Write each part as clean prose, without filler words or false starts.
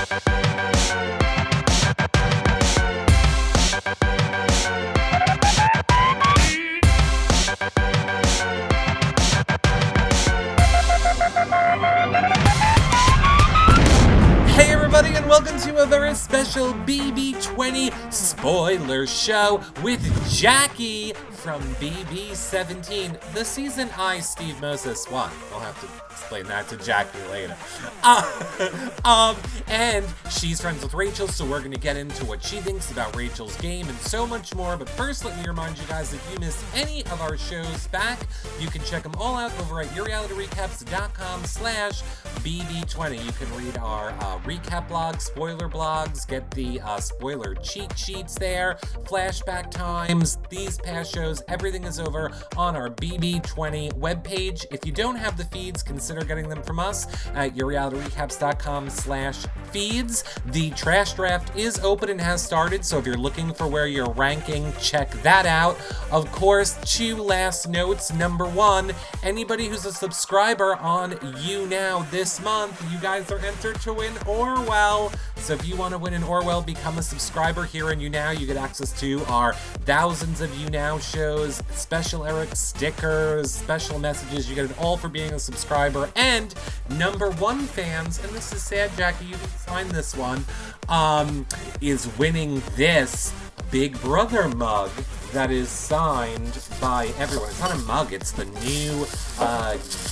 Hey everybody, and welcome to a very special BB20 spoiler show with Jackie from BB17, the season Steve Moses won. I'll have to explain that to Jackie later. And she's friends with Rachel, so we're going to get into what she thinks about Rachel's game and so much more. But first, let me remind you guys, if you missed any of our shows back, you can check them all out over at yourrealityrecaps.com/BB20. You can read our recap blogs, spoiler blogs, get the spoiler cheat sheets there, flashback times, these past shows, everything is over on our BB20 webpage. If you don't have the feeds, consider getting them from us at yourrealityrecaps.com/feeds. The trash draft is open and has started, so if you're looking for where you're ranking, check that out. Of course, two last notes. Number one, anybody who's a subscriber on You Now this month, you guys are entered to win Orwell. So if you want to win an Orwell, become a subscriber here in You Now. You get access to our thousands of You Now shows, special Eric stickers, special messages. You get it all for being a subscriber. And number one fans, and this is sad, Jackie, you didn't sign this one, is winning this Big Brother mug that is signed by everyone. It's not a mug, it's the new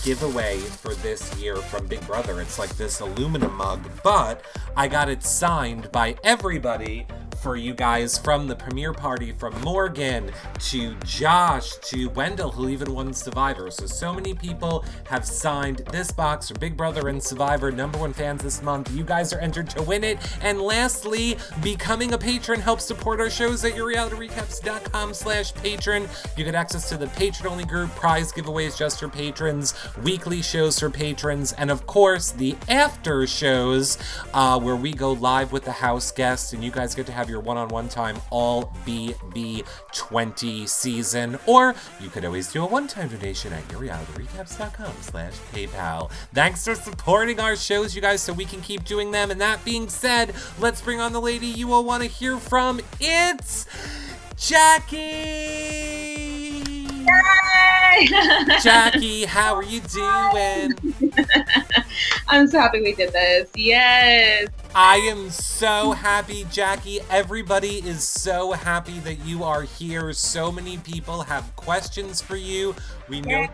giveaway for this year from Big Brother. It's like this aluminum mug, but I got it signed by everybody for you guys, from the premiere party, from Morgan to Josh to Wendell, who even won Survivor. So many people have signed this box for Big Brother and Survivor number one fans this month. You guys are entered to win it. And lastly, becoming a patron helps support our shows at yourrealityrecaps.com/patron. You get access to the patron-only group, prize giveaways just for patrons, weekly shows for patrons, and of course, the after shows where we go live with the house guests, and you guys get to have your one-on-one time all BB20 season. Or you could always do a one-time donation at yourrealityrecaps.com/PayPal. Thanks for supporting our shows, you guys, so we can keep doing them. And that being said, let's bring on the lady you will want to hear from. It's Jackie! Yay! Jackie, how are you doing? I'm so happy we did this. Yes. I am so happy, Jackie. Everybody is so happy that you are here. So many people have questions for you. We know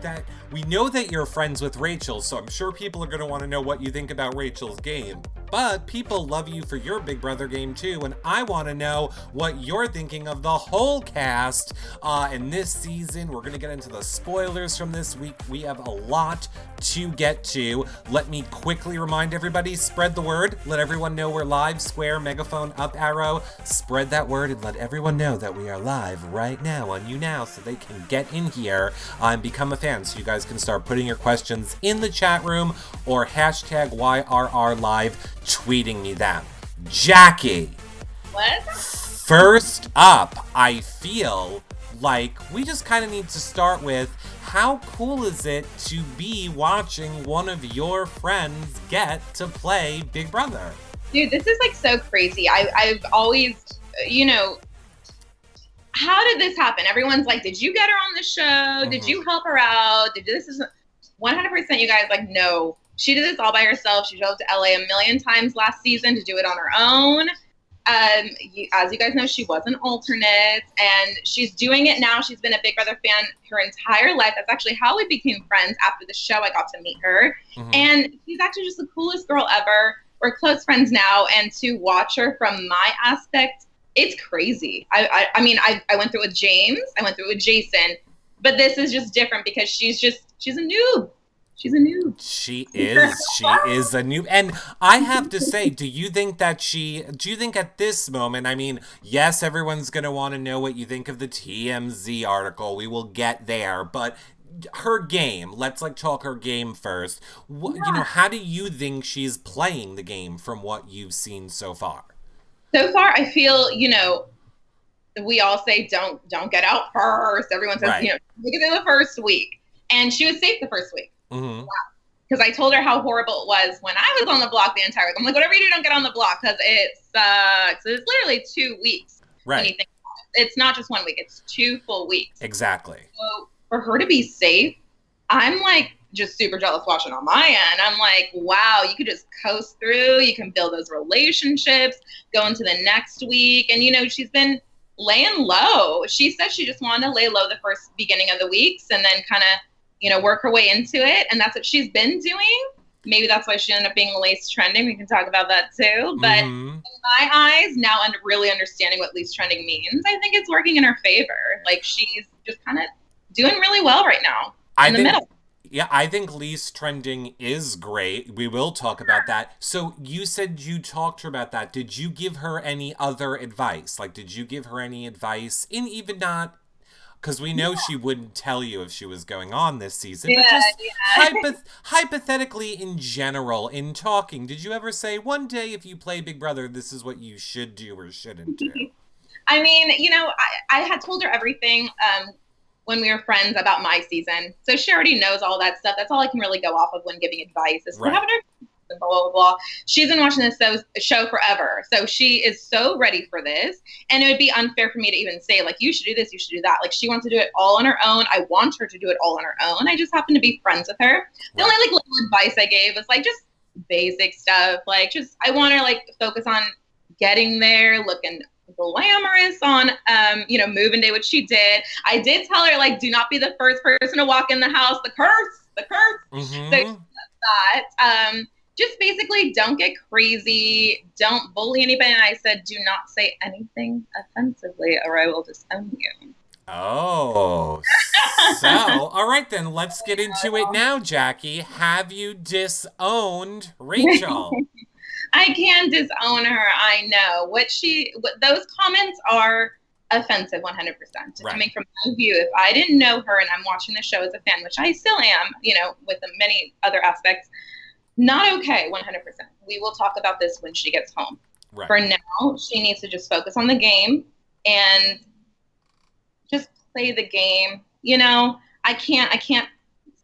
that you're friends with Rachel, so I'm sure people are going to want to know what you think about Rachel's game. But people love you for your Big Brother game too, and I want to know what you're thinking of the whole cast in this season. We're going to get into the spoilers from this week. We have a lot to get to. Let me quickly remind everybody, spread the word. Let everyone know we're live. Square, megaphone, up arrow. Spread that word and let everyone know that we are live right now on You Now, so they can get in here and become a fan. So you guys can start putting your questions in the chat room or hashtag YRRLive, tweeting me them. Jackie. What? First up, I feel like we just kind of need to start with, how cool is it to be watching one of your friends get to play Big Brother? Dude, this is like so crazy. I've always, how did this happen? Everyone's like, did you get her on the show? Mm-hmm. Did you help her out? This is 100% you guys, like, no. She did this all by herself. She drove to LA a million times last season to do it on her own. As you guys know, she was an alternate, and she's doing it now. She's been a Big Brother fan her entire life. That's actually how we became friends. After the show, I got to meet her. Mm-hmm. And she's actually just the coolest girl ever. We're close friends now, and to watch her from my aspect, it's crazy. I mean, I went through it with James. I went through it with Jason. But this is just different because she's a noob. She's a noob. She is a noob. And I have to say, do you think at this moment, I mean, yes, everyone's going to want to know what you think of the TMZ article. We will get there. But her game, let's talk her game first. How do you think she's playing the game from what you've seen so far? So far, I feel, we all say don't get out first. Everyone says, right. Make it in the first week. And she was safe the first week. Mm-hmm. Wow. because I told her how horrible it was when I was on the block the entire week. I'm like, whatever you do, don't get on the block because it sucks. It's literally 2 weeks when you think about it. It's not just 1 week. It's 2 full weeks. Exactly. So for her to be safe, I'm like just super jealous watching on my end. I'm like, wow, you could just coast through. You can build those relationships, go into the next week. And, she's been laying low. She said she just wanted to lay low the first beginning of the weeks and then kind of, work her way into it. And that's what she's been doing. Maybe that's why she ended up being least trending. We can talk about that too. But in my eyes, now really understanding what least trending means, I think it's working in her favor. Like she's just kind of doing really well right now in the middle. Yeah, I think least trending is great. We will talk about that. So you said you talked to her about that. Did you give her any other advice? Like, did you give her any advice in even not... Because we know she wouldn't tell you if she was going on this season. But just hypothetically in general, in talking, did you ever say, one day if you play Big Brother, this is what you should do or shouldn't do? I mean, I had told her everything when we were friends about my season. So she already knows all that stuff. That's all I can really go off of when giving advice. Is right. Blah, blah, blah. She's been watching this show forever. So she is so ready for this. And it would be unfair for me to even say, like, you should do this, you should do that. Like, she wants to do it all on her own. I want her to do it all on her own. I just happen to be friends with her. The only, little advice I gave was, just basic stuff. I want her, focus on getting there, looking glamorous on, moving day, which she did. I did tell her, do not be the first person to walk in the house. The curse. Mm-hmm. So that. Just basically don't get crazy. Don't bully anybody. And I said, do not say anything offensively or I will disown you. Oh, so, all right then, let's get into it now, Jackie. Have you disowned Rachel? I can disown her. I know. Those comments are offensive 100%. Right. Coming from my view, if I didn't know her and I'm watching the show as a fan, which I still am, with the many other aspects, not okay, 100%. We will talk about this when she gets home. Right. For now, she needs to just focus on the game and just play the game. I can't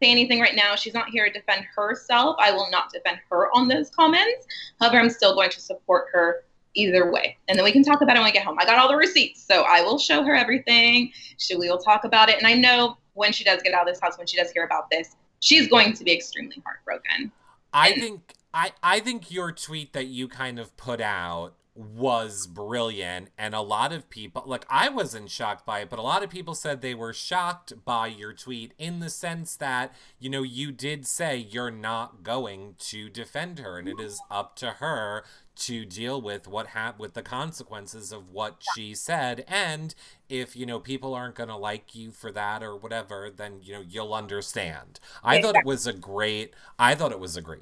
say anything right now. She's not here to defend herself. I will not defend her on those comments. However, I'm still going to support her either way. And then we can talk about it when we get home. I got all the receipts, so I will show her everything. We will talk about it. And I know when she does get out of this house, when she does hear about this, she's going to be extremely heartbroken. I think your tweet that you kind of put out was brilliant, and a lot of people, I wasn't shocked by it, but a lot of people said they were shocked by your tweet in the sense that, you did say you're not going to defend her, and it is up to her to deal with with the consequences of what she said. And if, people aren't going to like you for that or whatever, then, you'll understand. I thought it was a great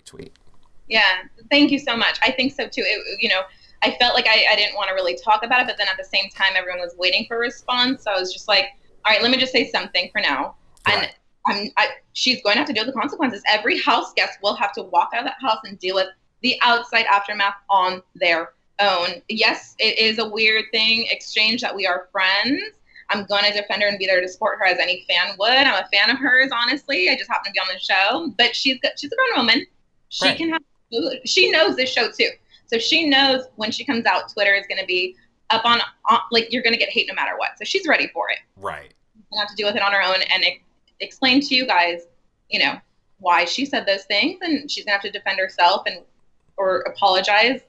tweet. Yeah. Thank you so much. I think so too. I felt like I didn't want to really talk about it, but then at the same time, everyone was waiting for a response. So I was just like, all right, let me just say something for now. Right. And she's going to have to deal with the consequences. Every house guest will have to walk out of that house and deal with the outside aftermath on their own. Yes, it is a weird exchange that we are friends. I'm going to defend her and be there to support her as any fan would. I'm a fan of hers, honestly. I just happen to be on the show. But she's a grown woman. She can have food. She knows this show too. So she knows when she comes out, Twitter is going to be up on you're going to get hate no matter what. So she's ready for it. Right. She's going to have to deal with it on her own and explain to you guys, why she said those things. And she's going to have to defend herself or apologize,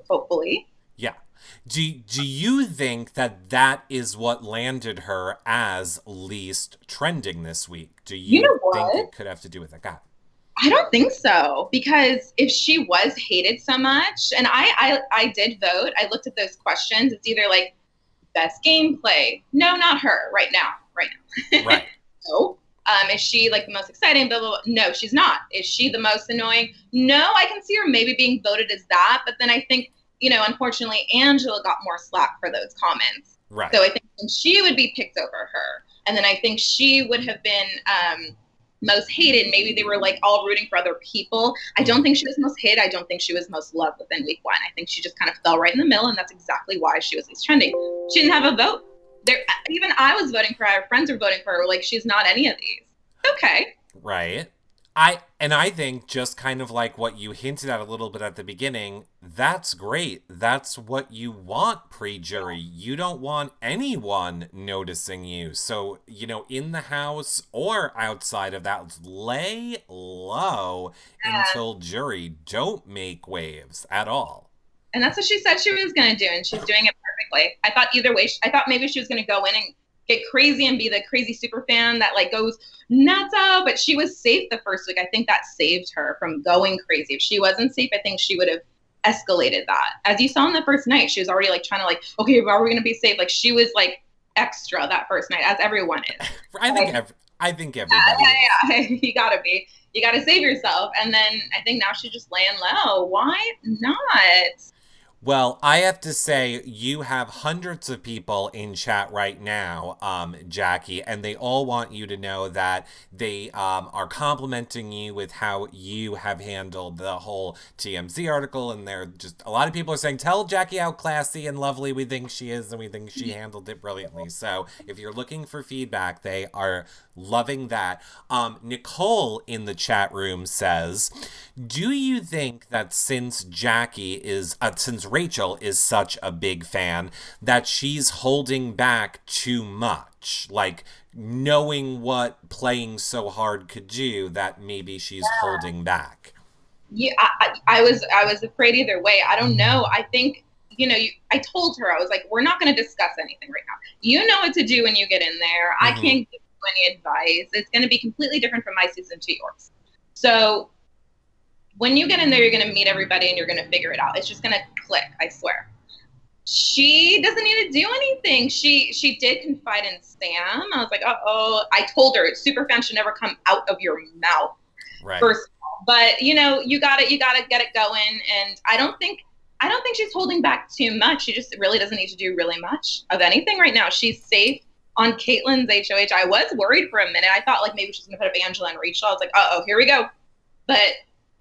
hopefully. Yeah. Do you think that is what landed her as least trending this week? Do you think it could have to do with it? God. I don't think so, because if she was hated so much, and I did vote, I looked at those questions. It's either best gameplay. No, not her right now. Right. No. Is she the most exciting? Blah, blah, blah. No, she's not. Is she the most annoying? No, I can see her maybe being voted as that. But then I think, unfortunately, Angela got more slack for those comments. Right. So I think she would be picked over her. And then I think she would have been most hated. Maybe they were all rooting for other people. I don't think she was most hated. I don't think she was most loved within week 1. I think she just kind of fell right in the middle. And that's exactly why she was least trending. She didn't have a vote. Even I was voting for her. Our friends were voting for her. She's not any of these. Okay. Right. I think just kind of like what you hinted at a little bit at the beginning, that's great. That's what you want pre-jury. You don't want anyone noticing you. So, in the house or outside of that, lay low Yeah. until jury. Don't make waves at all. And that's what she said she was going to do, and she's doing it perfectly. I thought either way, I thought maybe she was going to go in and get crazy and be the crazy super fan that like goes nuts out, but she was safe the first week. I think that saved her from going crazy. If she wasn't safe, I think she would have escalated that. As you saw on the first night, she was already like trying to like, okay, are we going to be safe? Like she was like extra that first night, as everyone is. I think everybody. Yeah. You gotta be. You gotta save yourself. And then I think now she's just laying low. Why not? Well, I have to say, you have hundreds of people in chat right now, Jackie, and they all want you to know that they are complimenting you with how you have handled the whole TMZ article. And they're just, a lot of people are saying, tell Jackie how classy and lovely we think she is, and we think she handled it brilliantly. So if you're looking for feedback, they are loving that. Nicole in the chat room says, do you think that since since Rachel is such a big fan, that she's holding back too much? Like, knowing what playing so hard could do, that maybe she's holding back. Yeah, I was afraid either way. I don't know. I think, I told her, I was like, we're not going to discuss anything right now. You know what to do when you get in there. I can't give you any advice. It's going to be completely different from my season to yours. So when you get in there, you're going to meet everybody and you're going to figure it out. It's just going to click, I swear. She doesn't need to do anything. She did confide in Sam. I was like, uh-oh. I told her, super fan should never come out of your mouth. Right. First of all. But, you gotta get it going. And I don't think she's holding back too much. She just really doesn't need to do really much of anything right now. She's safe on Caitlin's HOH. I was worried for a minute. I thought like maybe she's going to put up Angela and Rachel. I was like, uh-oh, here we go. But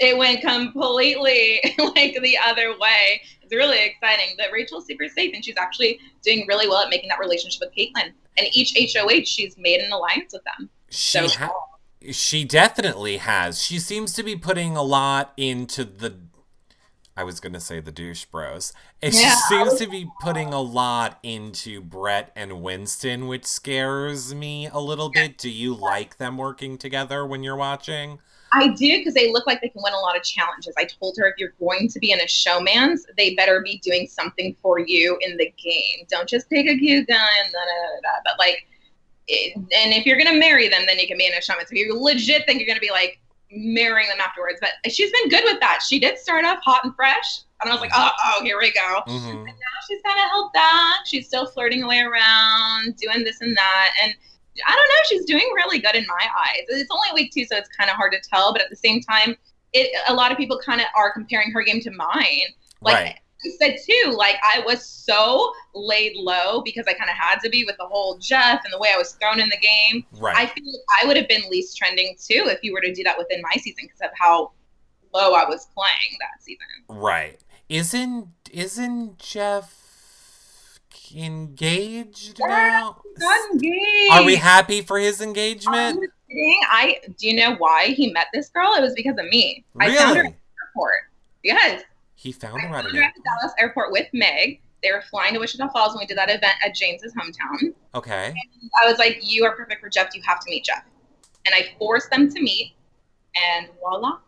it went completely like the other way. It's really exciting. But Rachel's super safe, and she's actually doing really well at making that relationship with Caitlin. And each HOH, she's made an alliance with them. She definitely has. She seems to be putting a lot into I was going to say the douche bros. She seems to be putting a lot into Brett and Winston, which scares me a little bit. Do you like them working together when you're watching? I do, because they look like they can win a lot of challenges. I told her if you're going to be in a showman's, they better be doing something for you in the game. Don't just take a cue gun, but like, and if you're going to marry them, then you can be in a showman's. If you legit think you're going to be like marrying them afterwards. But she's been good with that. She did start off hot and fresh, and I was like, oh, here we go. And now she's kind of held back. She's still flirting away around, doing this and that, and I don't know. She's doing really good in my eyes. It's only week 2, so it's kind of hard to tell. But at the same time, a lot of people kind of are comparing her game to mine. Like right. I said too, like I was so laid low because I kind of had to be with the whole Jeff and the way I was thrown in the game. Right. I feel like I would have been least trending too if you were to do that within my season because of how low I was playing that season. Right. Isn't Jeff engaged now? Not engaged. Are we happy for his engagement? Do you know why he met this girl? It was because of me. Really? I found her at the airport. Yes. He found her at the Dallas airport with Meg. They were flying to Wichita Falls when we did that event at James's hometown. Okay. And I was like, you are perfect for Jeff. You have to meet Jeff. And I forced them to meet, and voila.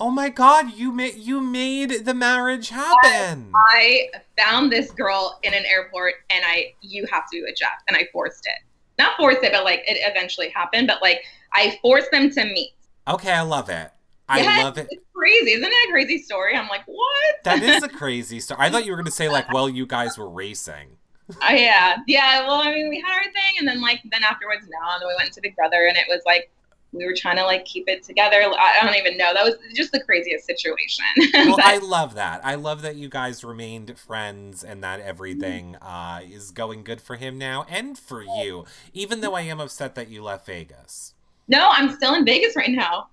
Oh my God, you made the marriage happen. I found this girl in an airport, and you have to be with Jeff, and I forced it. Not forced it, but like it eventually happened. But like I forced them to meet. Okay, I love it. I love it. It's crazy. Isn't it a crazy story? I'm like, what? That is a crazy story. I thought you were going to say like, well, you guys were racing. Yeah. Well, I mean, we had our thing, and then afterwards, no, and then we went to Big Brother, and it was like we were trying to like keep it together. I don't even know. That was just the craziest situation. Well, I love that. I love that you guys remained friends and that everything is going good for him now and for you, even though I am upset that you left Vegas. No, I'm still in Vegas right now.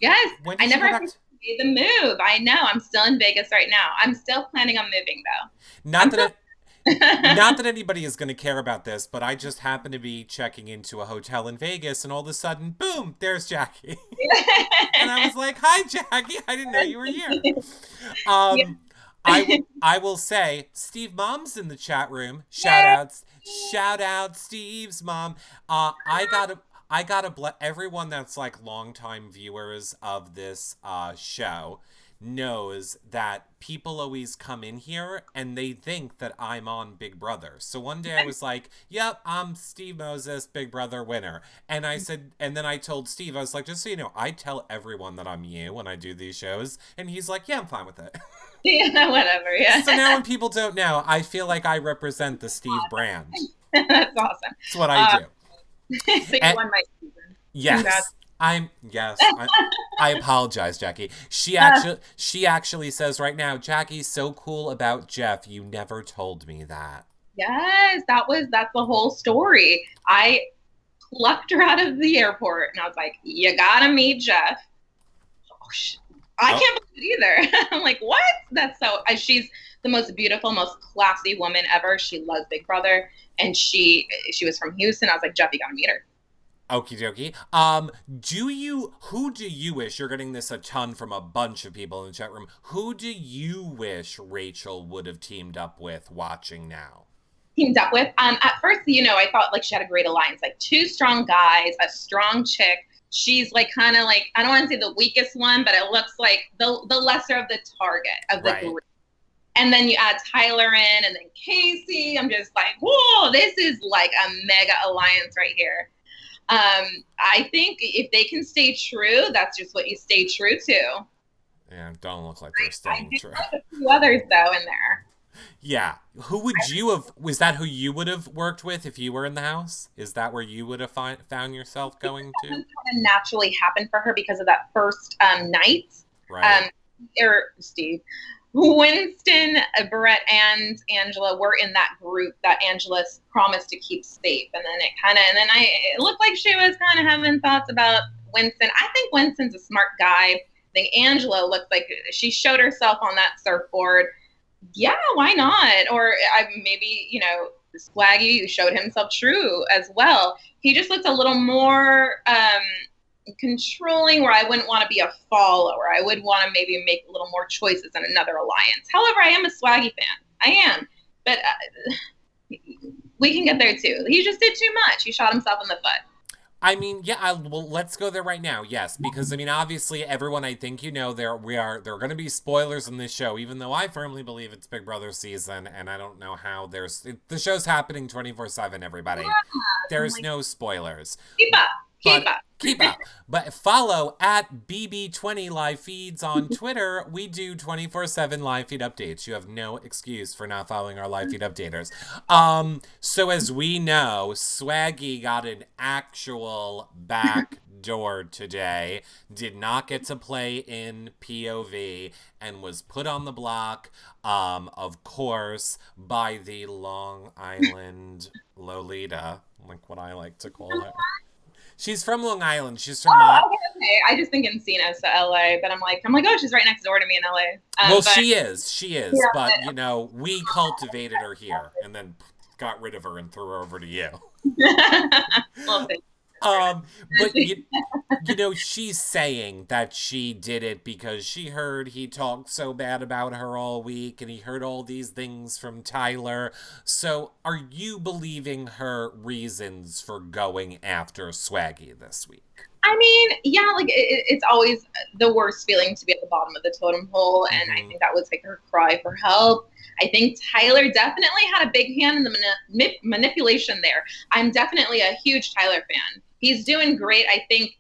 Yes. I never made the move. I know. I'm still in Vegas right now. I'm still planning on moving though. Not that anybody is going to care about this, but I just happened to be checking into a hotel in Vegas, and all of a sudden, boom, there's Jackie. And I was like, "Hi, Jackie. I didn't know you were here." Yeah. Um, I will say, Steve Mom's in the chat room. Shout out, Steve's mom. I gotta everyone that's like longtime viewers of this show knows that people always come in here and they think that I'm on Big Brother. So one day I was like, "Yep, I'm Steve Moses, Big Brother winner." And I said, and then I told Steve, I was like, "Just so you know, I tell everyone that I'm you when I do these shows." And he's like, "Yeah, I'm fine with it." Yeah, whatever. Yeah. So now when people don't know, I feel like I represent the Steve brand. That's awesome. That's what I do. So you won my season. Yes. Congrats. I apologize, Jackie. She actually says right now, "Jackie's so cool about Jeff. You never told me that." Yes, that's the whole story. I plucked her out of the airport and I was like, "You gotta meet Jeff." I can't believe it either. I'm like, what? That's so. She's the most beautiful, most classy woman ever. She loves Big Brother, and she was from Houston. I was like, "Jeff, you gotta meet her." Okie dokie. Who do you wish, you're getting this a ton from a bunch of people in the chat room, who do you wish Rachel would have teamed up with watching now? Teamed up with. At first, I thought like she had a great alliance, like two strong guys, a strong chick. She's like kind of like, I don't want to say the weakest one, but it looks like the lesser of the target of the group. And then you add Tyler in, and then Casey. I'm just like, whoa, this is like a mega alliance right here. I think if they can stay true, that's just what you stay true to. Yeah, don't look like they're staying true. A few others though in there. Yeah. Was that who you would have worked with if you were in the house? Is that where you would have found yourself going to? Kind of naturally happened for her because of that first night. Right. Steve, Winston, Brett, and Angela were in that group that Angela promised to keep safe, and then it looked like she was kind of having thoughts about Winston. I think Winston's a smart guy. I think Angela looks like she showed herself on that surfboard. Yeah, why not? Or maybe, Swaggy, who showed himself true as well. He just looks a little more controlling, where I wouldn't want to be a follower. I would want to maybe make a little more choices in another alliance. However, I am a Swaggy fan. I am. But we can get there too. He just did too much. He shot himself in the foot. I mean, yeah, well, let's go there right now. Yes, because I mean, obviously, everyone, I think there are going to be spoilers in this show, even though I firmly believe it's Big Brother season, and I don't know how the show's happening 24/7. Everybody, there's no spoilers. Keep up. But follow at BB20 live feeds on Twitter. We do 24/7 live feed updates. You have no excuse for not following our live feed updaters. So as we know, Swaggy got an actual back door today, did not get to play in POV, and was put on the block, of course, by the Long Island Lolita, like what I like to call her. She's from Long Island. She's from. Okay. I just think Encino's to LA, but I'm like, oh, she's right next door to me in LA. She is. Yeah, but we cultivated her here and then got rid of her and threw her over to you. Well, but she's saying that she did it because she heard he talked so bad about her all week, and he heard all these things from Tyler. So are you believing her reasons for going after Swaggy this week? I mean, yeah, like it's always the worst feeling to be at the bottom of the totem pole, and I think that was like her cry for help. I think Tyler definitely had a big hand in the manipulation there. I'm definitely a huge Tyler fan. He's doing great. I think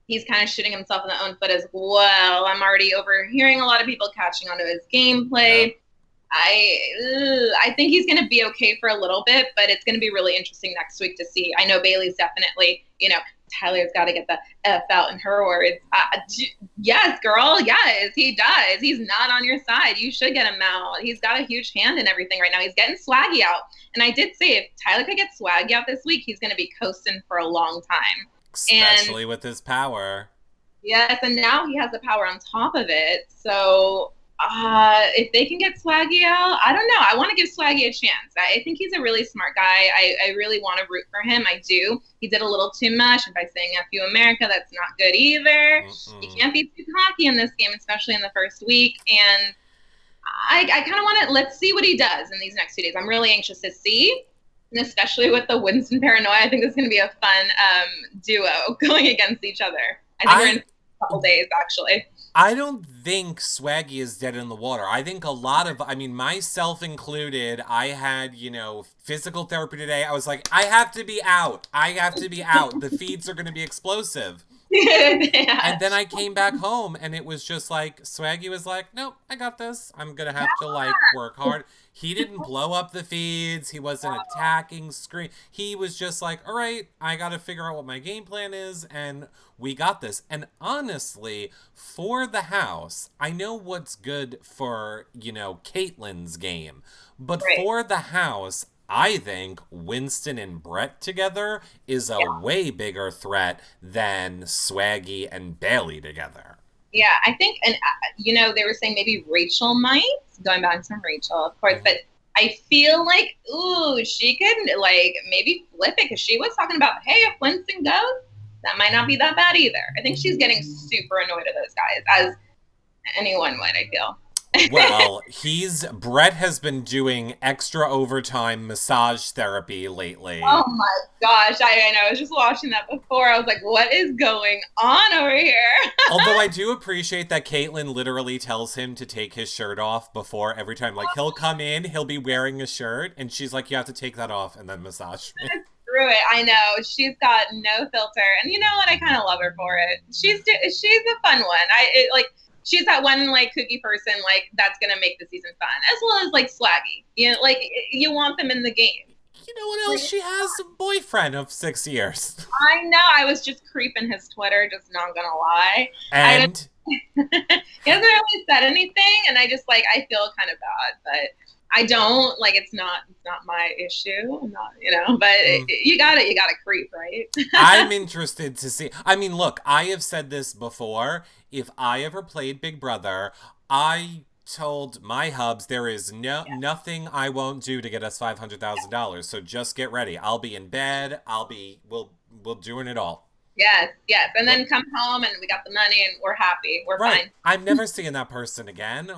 he's kind of shooting himself in the own foot as well. I'm already overhearing a lot of people catching onto his gameplay. Yeah. I think he's going to be okay for a little bit, but it's going to be really interesting next week to see. I know Bailey's definitely, Tyler's got to get the F out in her words. Yes, girl. Yes, he does. He's not on your side. You should get him out. He's got a huge hand in everything right now. He's getting Swaggy out. And I did say if Tyler could get Swaggy out this week, he's going to be coasting for a long time. Especially with his power. Yes, and now he has the power on top of it. So If they can get Swaggy out, I don't know. I want to give Swaggy a chance. I think he's a really smart guy. I really want to root for him. I do. He did a little too much, and by saying "F you, America," that's not good either. You can't be too cocky in this game, especially in the first week. And I kind of want to let's see what he does in these next 2 days. I'm really anxious to see, and especially with the Winston paranoia. I think this is going to be a fun duo going against each other. I think we're in a couple days actually. I don't think Swaggy is dead in the water. I think a lot of, I mean, myself included, I had, physical therapy today. I was like, I have to be out. I have to be out. The feeds are going to be explosive. Yeah. And then I came back home and it was just like, Swaggy was like, nope, I got this. I'm going to have to work hard. He didn't blow up the feeds. He wasn't attacking screen. He was just like, all right, I got to figure out what my game plan is. And we got this. And honestly, for the house, I know what's good for, Caitlyn's game. But for the house, I think Winston and Brett together is a way bigger threat than Swaggy and Bailey together. Yeah, I think, and they were saying maybe Rachel might, going back to Rachel, of course, but I feel like, she could, maybe flip it, because she was talking about, hey, if Winston goes, that might not be that bad either. I think she's getting super annoyed at those guys, as anyone would, I feel. Well, Brett has been doing extra overtime massage therapy lately. Oh my gosh, I know. I was just watching that before. I was like, what is going on over here? Although I do appreciate that Caitlyn literally tells him to take his shirt off before every time. Like, he'll come in, he'll be wearing a shirt, and she's like, you have to take that off and then massage me. Through it, I know. She's got no filter. And you know what? I kind of love her for it. She's a fun one. She's that one kooky person that's gonna make the season fun, as well as Swaggy. You want them in the game. You know what else? She has a boyfriend of 6 years. I know. I was just creeping his Twitter, just not gonna lie. And he hasn't really said anything, and I just I feel kind of bad, but I don't it's not my issue. I'm not, but you gotta creep, right? I'm interested to see. I mean, look, I have said this before. If I ever played Big Brother, I told my hubs there is nothing I won't do to get us $500,000. So just get ready. I'll be in bed. We'll doing it all. Yes. And then come home and we got the money and we're happy. We're fine. I'm never seeing that person again.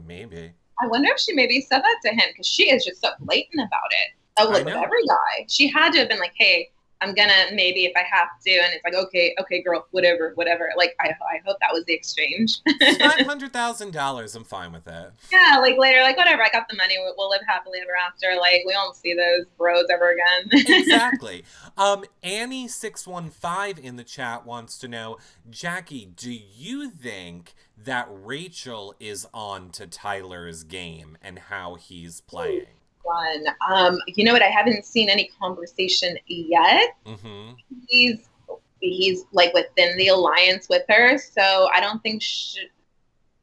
Maybe. I wonder if she maybe said that to him, because she is just so blatant about it. With every guy. She had to have been like, hey, I'm gonna maybe if I have to, and it's like, okay, girl, whatever. I hope that was the exchange. $500,000, I'm fine with it. Yeah, later, whatever. I got the money. We'll live happily ever after. We won't see those bros ever again. Exactly. Annie615 in the chat wants to know, Jackie, do you think that Rachel is on to Tyler's game and how he's playing? You know what? I haven't seen any conversation yet. Mm-hmm. He's within the alliance with her, so I don't think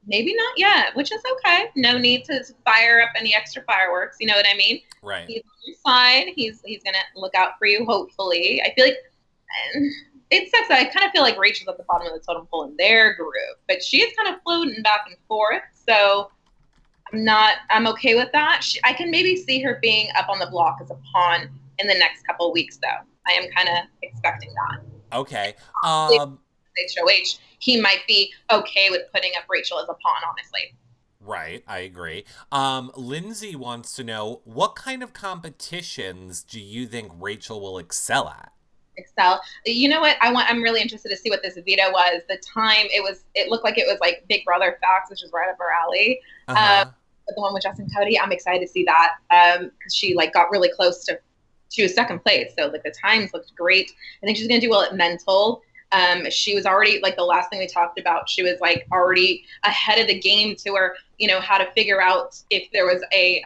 maybe not yet, which is okay. No need to fire up any extra fireworks. You know what I mean? Right. He's on your side. He's gonna look out for you. Hopefully, I feel like it sucks. I kind of feel like Rachel's at the bottom of the totem pole in their group, but she is kind of floating back and forth. So. I'm okay with that. I can maybe see her being up on the block as a pawn in the next couple of weeks, though. I am kind of expecting that. Okay. HOH, he might be okay with putting up Rachel as a pawn, honestly. Right, I agree. Lindsay wants to know, what kind of competitions do you think Rachel will excel at? You know what? I'm really interested to see what this veto was. The time it looked like it was Big Brother Facts, which is right up her alley. The one with Justin Cody, I'm excited to see that because she got really close to. She was second place, so the times looked great. I think she's gonna do well at mental. She was already the last thing we talked about. She was already ahead of the game to her, how to figure out if there was a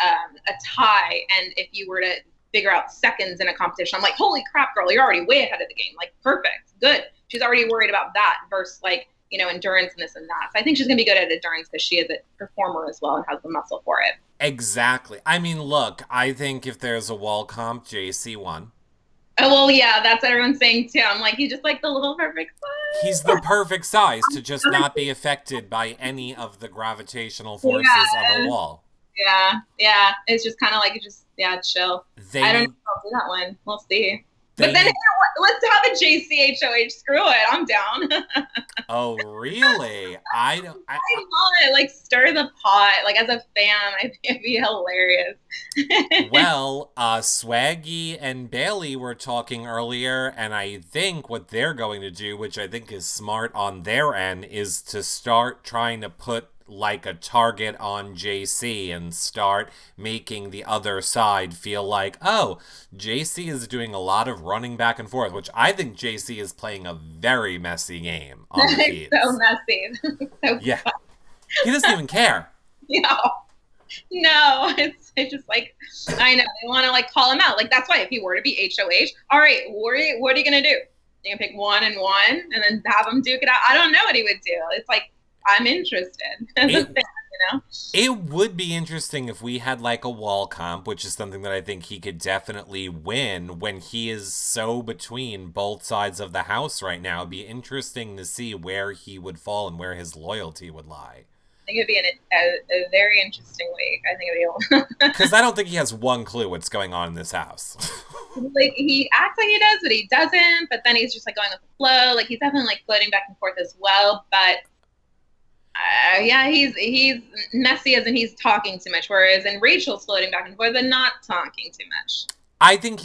tie and if you were to figure out seconds in a competition. I'm like, holy crap, girl, you're already way ahead of the game. Perfect, good. She's already worried about that versus endurance and this and that. So I think she's going to be good at endurance because she is a performer as well and has the muscle for it. Exactly. I mean, look, I think if there's a wall comp, JC won. Oh, well, yeah, that's what everyone's saying too. I'm like, he's just like the little perfect He's size. the perfect size to just not be affected by any of the gravitational forces of a Yeah, wall. yeah. It's just kind of like, yeah, chill. They I don't know need if I'll do that one. We'll see. But they then need let's have a JCHOH. Screw it. I'm down. Oh, really? I don't I love it. Like, stir the pot. Like, as a fan, I think it'd be hilarious. Well, Swaggy and Bailey were talking earlier, and I think what they're going to do, which I think is smart on their end, is to start trying to put like a target on JC and start making the other side feel like, oh, JC is doing a lot of running back and forth, which I think JC is playing a very messy game on the It's so feeds. messy. So Yeah, he doesn't even care. no, no, it's just like I know they want to like call him out. Like that's why if he were to be HOH, all right, what are you gonna do? You gonna pick one and then have him duke it out? I don't know what he would do. It's like I'm interested as a fan, It you know. It would be interesting if we had like a wall comp, which is something that I think he could definitely win when he is so between both sides of the house right now. It'd be interesting to see where he would fall and where his loyalty would lie. I think it'd be a very interesting week. I think it'd be Because I don't think he has one clue what's going on in this house. like he acts like he does, but he doesn't. But then he's just like going with the flow. Like he's definitely like floating back and forth as well. But yeah, he's messy as in he's talking too much, whereas in Rachel's floating back and forth and not talking too much. I think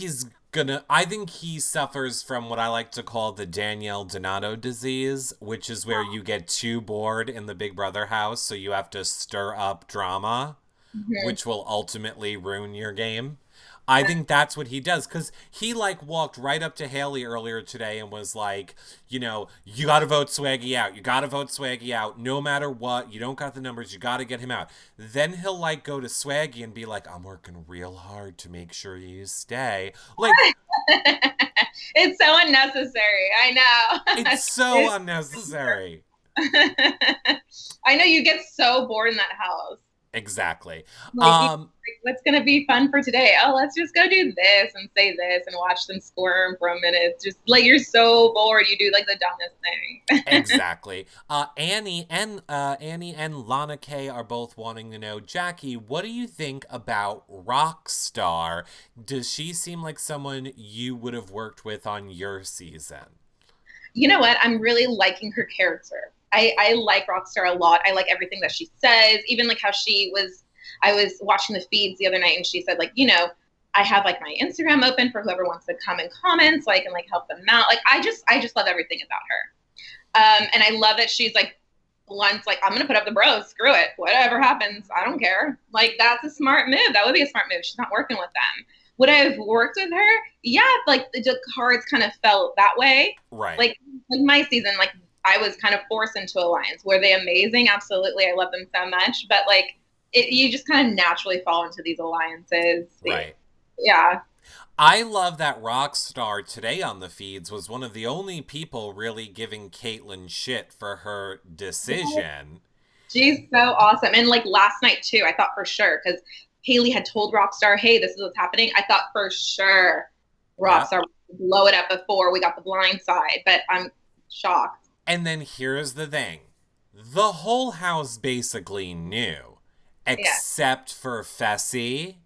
he suffers from what I like to call the Danielle Donato disease, which is where you get too bored in the Big Brother house, so you have to stir up drama, Mm-hmm. which will ultimately ruin your game. I think that's what he does because he like walked right up to Haley earlier today and was like, you got to vote Swaggy out. You got to vote Swaggy out no matter what. You don't got the numbers. You got to get him out. Then he'll like go to Swaggy and be like, I'm working real hard to make sure you stay. Like, It's so unnecessary. I know. it's so unnecessary. I know you get so bored in that house. Exactly. Like, what's gonna be fun for today? Oh, let's just go do this and say this and watch them squirm for a minute. Just like you're so bored, you do like the dumbest thing. Exactly. Annie and Lana K are both wanting to know, Jackie, what do you think about Rockstar? Does she seem like someone you would have worked with on your season? You know what? I'm really liking her character. I like Rockstar a lot. I like everything that she says, even like how I was watching the feeds the other night and she said like, I have like my Instagram open for whoever wants to come and comment so I can like help them out. Like I just love everything about her. And I love that she's like once like, I'm going to put up the bros, screw it. Whatever happens, I don't care. Like that's a smart move. That would be a smart move. She's not working with them. Would I have worked with her? Yeah, like the cards kind of felt that way. Right. Like my season, like I was kind of forced into alliance. Were they amazing? Absolutely. I love them so much. But like you just kind of naturally fall into these alliances. Right. Yeah. I love that Rockstar today on the feeds was one of the only people really giving Caitlyn shit for her decision. She's so awesome. And like last night too, I thought for sure, because Haley had told Rockstar, hey, this is what's happening. I thought for sure Rockstar would blow it up before we got the blind side, but I'm shocked. And then here's the thing. The whole house basically knew, except for Fessy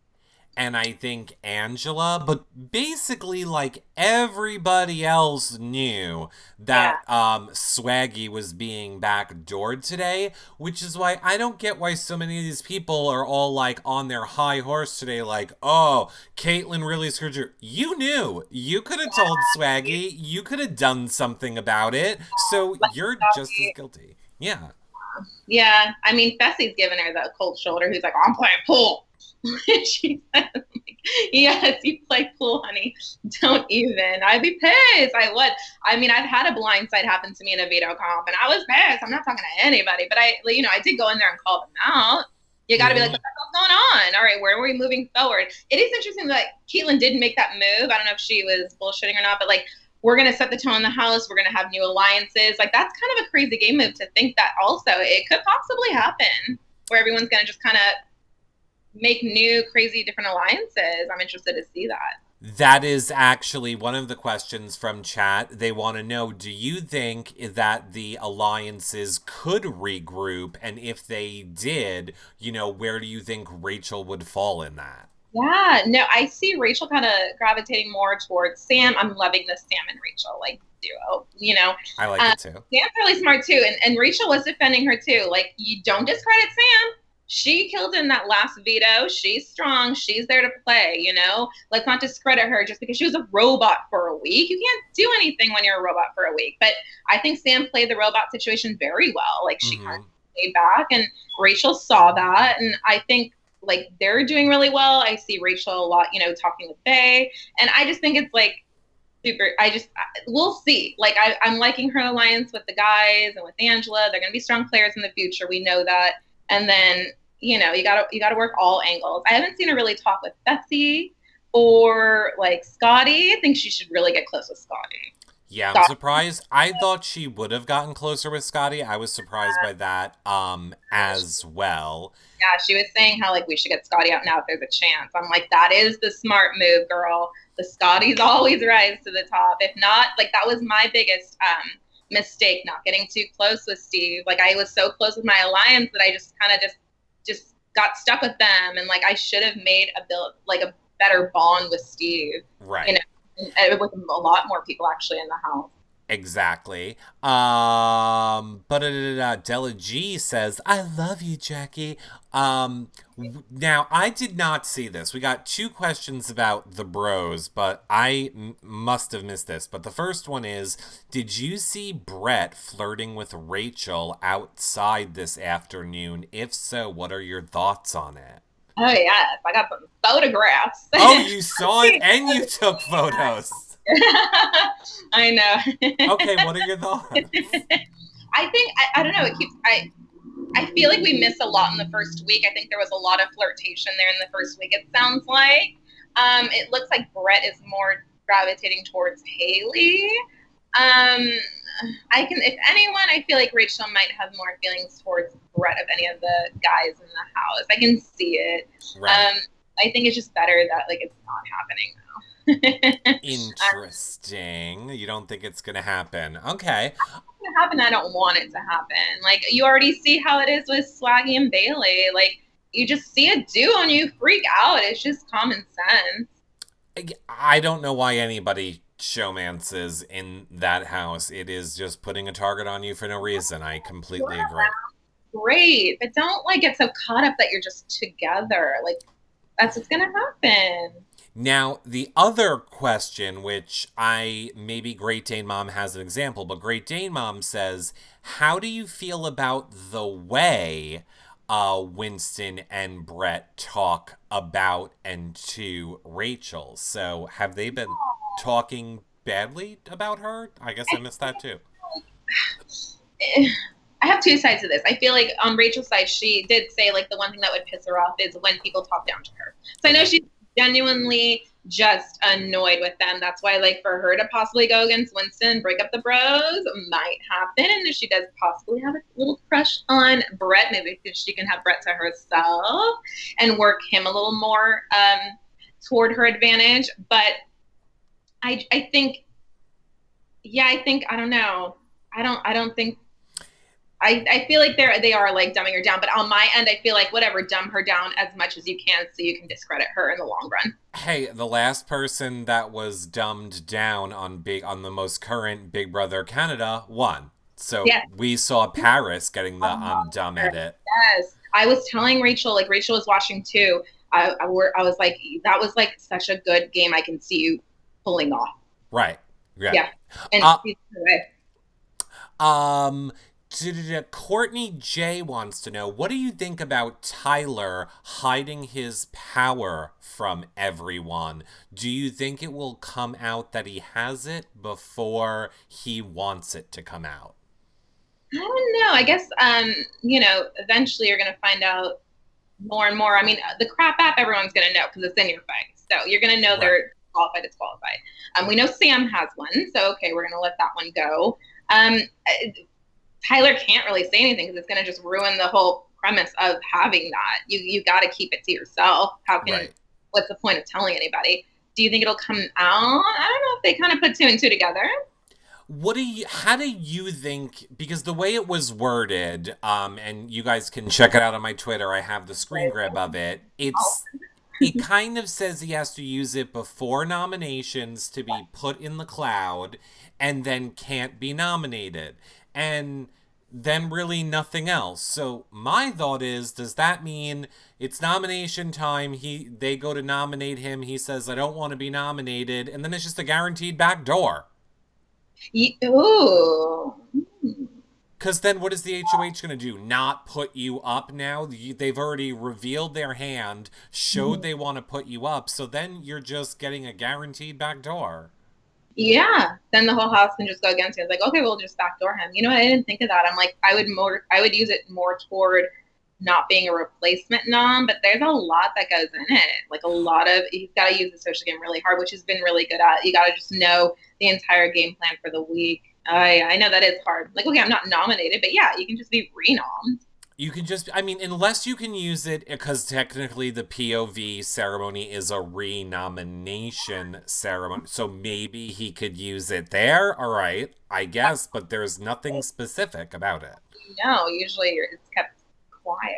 and I think Angela, but basically like everybody else knew that Swaggy was being backdoored today, which is why I don't get why so many of these people are all like on their high horse today, like, oh, Caitlyn really screwed you. You knew. You could have told Swaggy. You could have done something about it. So you're just as guilty. Yeah. Yeah. I mean, Fessy's giving her the cold shoulder. Who's like, I'm playing pool. She said, like, yes, you play pool, honey. Don't even. I'd be pissed. I would. I mean, I've had a blind side happen to me in a veto comp, and I was pissed. I'm not talking to anybody, but I did go in there and call them out. You got to be like, what the hell's going on? All right, where are we moving forward? It is interesting that Caitlyn didn't make that move. I don't know if she was bullshitting or not, but like, we're going to set the tone in the house. We're going to have new alliances. Like, that's kind of a crazy game move to think that also it could possibly happen where everyone's going to just kind of make new crazy different alliances. I'm interested to see that. That is actually one of the questions from chat. They want to know, do you think that the alliances could regroup? And if they did, where do you think Rachel would fall in that? Yeah, no, I see Rachel kind of gravitating more towards Sam. I'm loving this Sam and Rachel like duo. I like it too. Sam's really smart too, and Rachel was defending her too. Like, you don't discredit Sam. She killed in that last veto. She's strong. She's there to play. Let's not discredit her just because she was a robot for a week. You can't do anything when you're a robot for a week. But I think Sam played the robot situation very well. Like, she kind of stayed back, and Rachel saw that, and I think like they're doing really well. I see Rachel a lot, talking with Faye, and I just think it's like super. We'll see. Like, I'm liking her alliance with the guys and with Angela. They're going to be strong players in the future. We know that. And then, you gotta work all angles. I haven't seen her really talk with Betsy or like Scotty. I think she should really get close with Scotty. Yeah, I'm surprised. I thought she would have gotten closer with Scotty. I was surprised by that as well. Yeah, she was saying how like we should get Scotty out now if there's a chance. I'm like, that is the smart move, girl. The Scotties always rise to the top. If not, like, that was my biggest mistake, not getting too close with Steve. Like, I was so close with my alliance that I just kind of just got stuck with them, and like I should have made a better bond with Steve. Right. With a lot more people actually in the house. Exactly. But Della G says, I love you, Jackie. Now, I did not see this. We got 2 questions about the bros, but I must have missed this. But the first one is, did you see Brett flirting with Rachel outside this afternoon? If so, what are your thoughts on it? Oh, yes. I got some photographs. Oh, you saw it and you took photos. I know. Okay, what are your thoughts? I think, I don't know, I feel like we missed a lot in the first week. I think there was a lot of flirtation there in the first week, it sounds like. It looks like Brett is more gravitating towards Haley. If anyone, I feel like Rachel might have more feelings towards Brett of any of the guys in the house. I can see it. Right. I think it's just better that like it's not happening now. Interesting. You don't think it's gonna happen? Okay. It's gonna happen. I don't want it to happen. Like, you already see how it is with Swaggy and Bailey. Like, you just see a duo and you freak out. It's just common sense. I don't know why anybody showmances in that house. It is just putting a target on you for no reason. I completely agree. Great, but don't like get so caught up that you're just together. Like, that's what's gonna happen. Now, the other question, which maybe Great Dane Mom has an example, but Great Dane Mom says, how do you feel about the way Winston and Brett talk about and to Rachel? So have they been talking badly about her? I guess I missed that too. I have 2 sides to this. I feel like on Rachel's side, she did say like the one thing that would piss her off is when people talk down to her. So I know she's genuinely just annoyed with them. That's why, like, for her to possibly go against Winston, break up the bros, might happen. And if she does possibly have a little crush on Brett, maybe she can have Brett to herself and work him a little more toward her advantage. But I think, I don't know. I don't think. I feel like they are like dumbing her down, but on my end, I feel like whatever, dumb her down as much as you can so you can discredit her in the long run. Hey, the last person that was dumbed down on the most current Big Brother Canada won. So yes. We saw Paris getting the I'm dumb at it. Yes, I was telling Rachel, like Rachel was watching too. I was like, that was like such a good game. I can see you pulling off. Right. Yeah. And Courtney J wants to know, what do you think about Tyler hiding his power from everyone? Do you think it will come out that he has it before he wants it to come out? I don't know. I guess, eventually you're going to find out more and more. I mean, the crap app, everyone's going to know because it's in your face. So you're going to know right. They're qualified, disqualified. We know Sam has one. So, okay, we're going to let that one go. Tyler can't really say anything because it's going to just ruin the whole premise of having that. You got to keep it to yourself. How can? Right. What's the point of telling anybody? Do you think it'll come out? I don't know if they kind of put two and two together. How do you think, because the way it was worded, and you guys can check it out on my Twitter, I have the screen grab of it. It kind of says he has to use it before nominations to be put in the cloud and then can't be nominated. And then really nothing else. So my thought is, does that mean it's nomination time? They go to nominate him, he says I don't want to be nominated, and then it's just a guaranteed back door. Ooh. Because then what is the HOH going to do? Not put you up now? They've already revealed their hand, showed they want to put you up, so then you're just getting a guaranteed back door. Yeah. Then the whole house can just go against you. It's like, okay, we'll just backdoor him. You know what? I didn't think of that. I'm like, I would use it more toward not being a replacement nom, but there's a lot that goes in it. Like you've got to use the social game really hard, which has been really good at. You got to just know the entire game plan for the week. I know that is hard. Like, okay, I'm not nominated, but yeah, you can just be renommed. You can just, I mean, unless you can use it, because technically the POV ceremony is a renomination ceremony, so maybe he could use it there, all right, I guess, but there's nothing specific about it. No, usually it's kept quiet.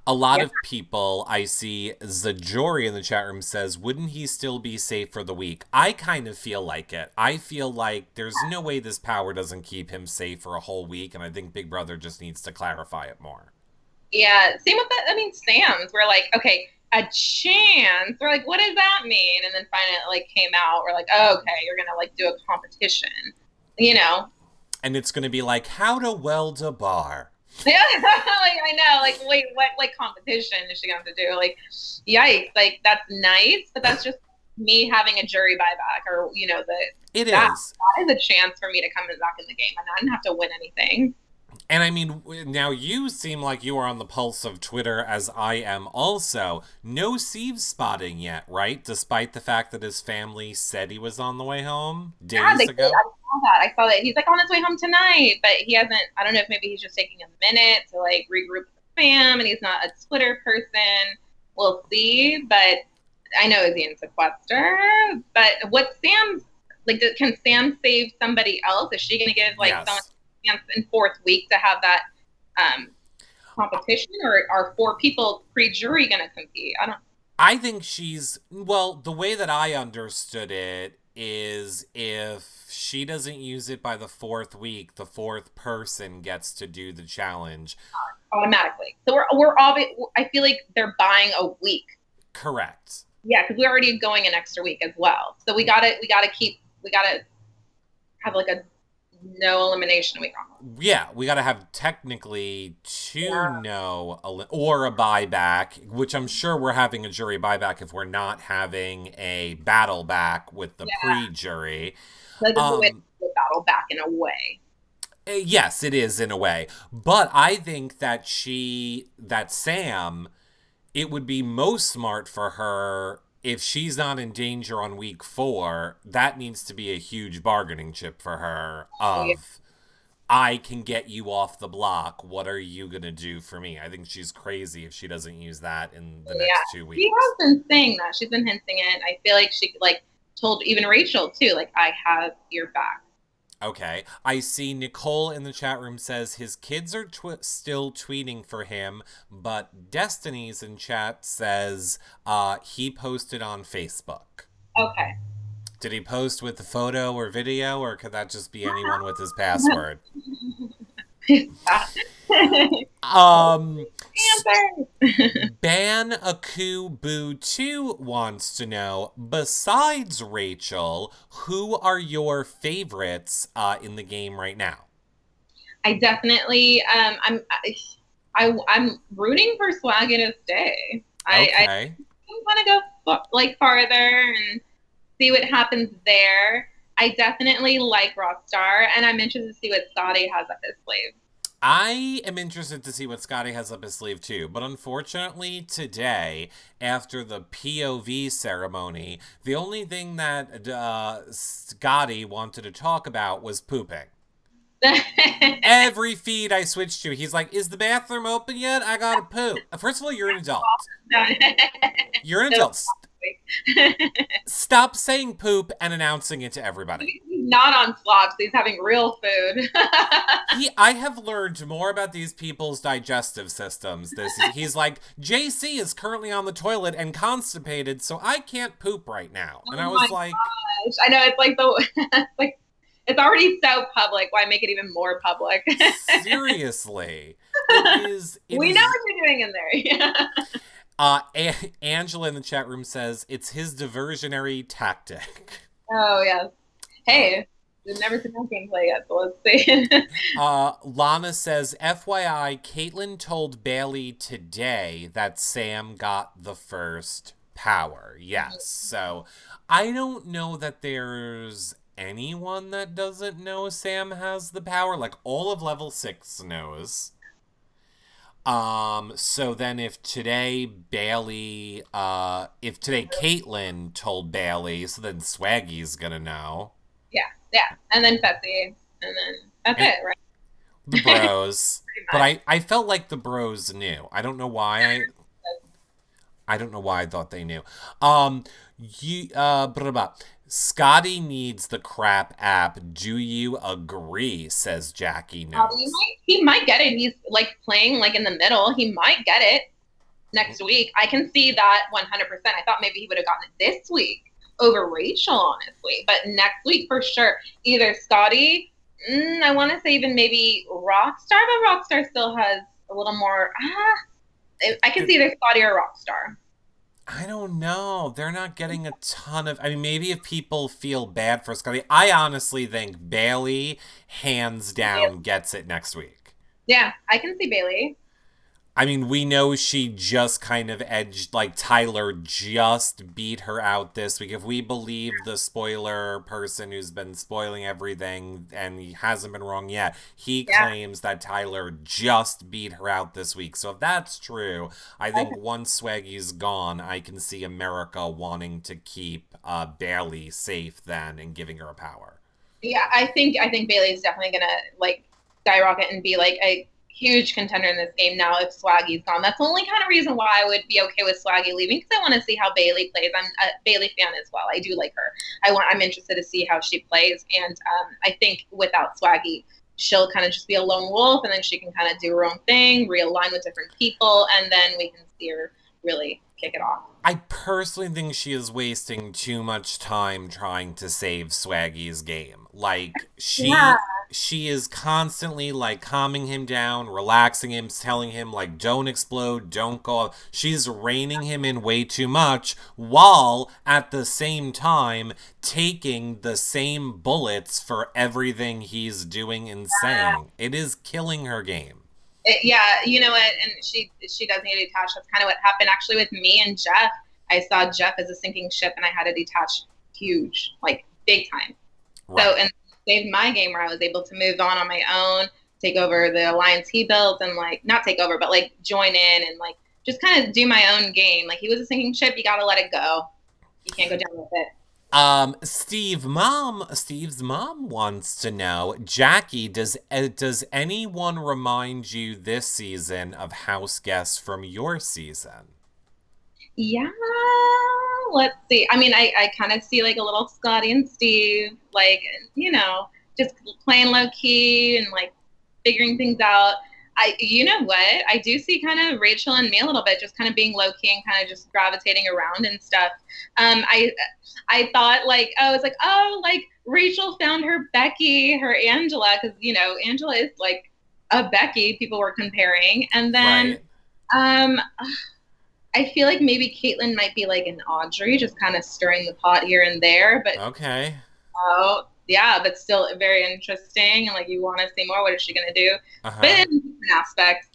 A lot of people, I see Zajori in the chat room says, wouldn't he still be safe for the week? I kind of feel like it. I feel like there's no way this power doesn't keep him safe for a whole week, and I think Big Brother just needs to clarify it more. Yeah, same with that. I mean, Sam's, we're like, okay, a chance. We're like, what does that mean? And then finally it like came out. We're like, oh, okay, you're going to like do a competition, you know? And it's going to be like, how to weld a bar. Yeah, like I know, like wait, what like competition is she going to do? Like, yikes! Like that's nice, but that's just me having a jury buyback, or you know, that is a chance for me to come back in the game, and I didn't have to win anything. And I mean, now you seem like you are on the pulse of Twitter, as I am also. No Steve spotting yet, right? Despite the fact that his family said he was on the way home days ago. I saw that he's like on his way home tonight, but he hasn't. I don't know if maybe he's just taking a minute to like regroup with the fam, and he's not a Twitter person. We'll see, but I know he's in sequester. But what Sam's like? Can Sam save somebody else? Is she going to give like someone a chance in fourth week to have that competition, or are 4 people pre-jury going to compete? I think the way that I understood it is if she doesn't use it by the 4th week, the 4th person gets to do the challenge automatically. So we're I feel like they're buying a week. Correct. Yeah, because we're already going an extra week as well. So we gotta have like a no elimination week on. Yeah, we gotta have technically 2 no or a buyback, which I'm sure we're having a jury buyback if we're not having a battle back with the pre-jury. Like a battle back in a way. Yes, it is in a way. But I think that Sam, it would be most smart for her if she's not in danger on week 4. That needs to be a huge bargaining chip for her I can get you off the block. What are you going to do for me? I think she's crazy if she doesn't use that in the next 2 weeks. She has been saying that. She's been hinting it. I feel like she told even Rachel too, like, I have your back. Okay. I see Nicole in the chat room says his kids are still tweeting for him, but Destiny's in chat says he posted on Facebook. Okay. Did he post with the photo or video, or could that just be anyone with his password? Ban Aku Boo 2 wants to know, besides Rachel, who are your favorites in the game right now? I definitely I'm rooting for Swaggy to stay. I want to go farther and see what happens there. I definitely like Rockstar, and I'm interested to see what Scotty has up his sleeve. I am interested to see what Scotty has up his sleeve too, but unfortunately today, after the POV ceremony, the only thing that Scotty wanted to talk about was pooping. Every feed I switched to, he's like, is the bathroom open yet? I gotta poop. First of all, you're an adult. You're an adult. Stop saying poop and announcing it to everybody. He's not on slops. He's having real food. I have learned more about these people's digestive systems. He's like, JC is currently on the toilet and constipated, so I can't poop right now. And I Oh was my like, gosh. I know it's like it's like it's already so public. Why make it even more public? seriously. It is We know what you're doing in there. Angela in the chat room says it's his diversionary tactic. Oh yes. Hey, we've never seen that gameplay yet, so let's see. Lana says, FYI, Caitlyn told Bailey today that Sam got the first power. Yes. So I don't know that there's anyone that doesn't know Sam has the power. Like all of level 6 knows. So then if today Caitlyn told Bailey, so then Swaggy's gonna know. Yeah, yeah. And then Betsy. And then that's And it, right? the bros. Pretty But much. I felt like the bros knew. I don't know why I don't know why I thought they knew. You blah, blah. Scotty needs the crap app. Do you agree? Says Jackie Notes. He might get it. He's like playing like in the middle. He might get it next week. I can see that 100%. I thought maybe he would have gotten it this week over Rachel, honestly. But next week for sure. Either Scotty, I want to say even maybe Rockstar, but Rockstar still has a little more. I can see either Scotty or Rockstar. I don't know. They're not getting a ton of. I mean, maybe if people feel bad for Scotty, I honestly think Bailey, hands down, gets it next week. Yeah, I can see Bailey. I mean, we know she just kind of edged, like, Tyler just beat her out this week. If we believe the spoiler person who's been spoiling everything, and he hasn't been wrong yet, he claims that Tyler just beat her out this week. So if that's true, I think once Swaggy's gone, I can see America wanting to keep Bailey safe then and giving her a power. Yeah, I think Bailey's definitely gonna like skyrocket and be like a huge contender in this game now if Swaggy's gone. That's the only kind of reason why I would be okay with Swaggy leaving because I want to see how Bailey plays. I'm a Bailey fan as well. I do like her. I'm interested to see how she plays, and I think without Swaggy, she'll kind of just be a lone wolf, and then she can kind of do her own thing, realign with different people, and then we can see her really kick it off. I personally think she is wasting too much time trying to save Swaggy's game. Like she is constantly like calming him down, relaxing him, telling him like don't explode, don't go off. She's reining him in way too much while at the same time taking the same bullets for everything he's doing and saying. It is killing her game. Yeah, you know what? And she does need to detach. That's kind of what happened actually with me and Jeff. I saw Jeff as a sinking ship, and I had to detach huge, like big time. Right. So and saved my game where I was able to move on my own, take over the alliance he built, and like not take over, but like join in and like just kind of do my own game. Like he was a sinking ship, you gotta let it go. You can't go down with it. Steve's mom wants to know, Jackie, does anyone remind you this season of house guests from your season? Yeah, let's see. I mean, I kind of see like a little Scotty and Steve, like, just playing low key and like figuring things out. You know what? I do see kind of Rachel and me a little bit, just kind of being low key and kind of just gravitating around and stuff. I thought like, like Rachel found her Becky, her Angela, because Angela is like a Becky. People were comparing, and then right. I feel like maybe Caitlyn might be like an Audrey, just kind of stirring the pot here and there. But okay. Oh, yeah, but still very interesting. And like, you want to see more. What is she going to do? Uh-huh. But in different aspects,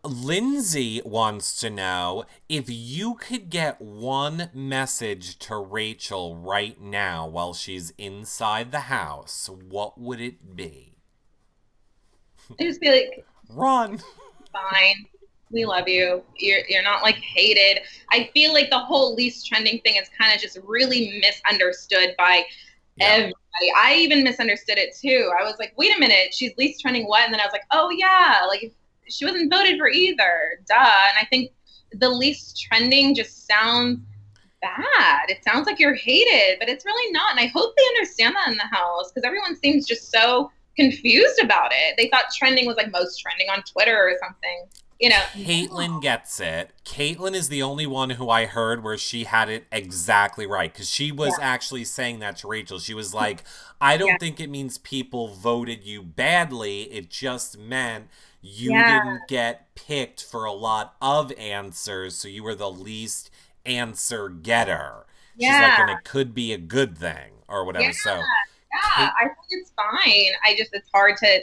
Lindsay wants to know if you could get one message to Rachel right now while she's inside the house, what would it be? I just feel like, run. Fine. We love you. You're not like hated. I feel like the whole least trending thing is kind of just really misunderstood by everybody. I even misunderstood it too. I was like, wait a minute, she's least trending what? And then I was like, oh yeah, like she wasn't voted for either. Duh. And I think the least trending just sounds bad. It sounds like you're hated, but it's really not. And I hope they understand that in the house because everyone seems just so confused about it. They thought trending was like most trending on Twitter or something. You know, Caitlyn gets it. Caitlyn is the only one who I heard where she had it exactly right. Because she was actually saying that to Rachel. She was like, I don't think it means people voted you badly. It just meant you didn't get picked for a lot of answers. So you were the least answer getter. She's like, and it could be a good thing or whatever. So I think it's fine. It's hard to,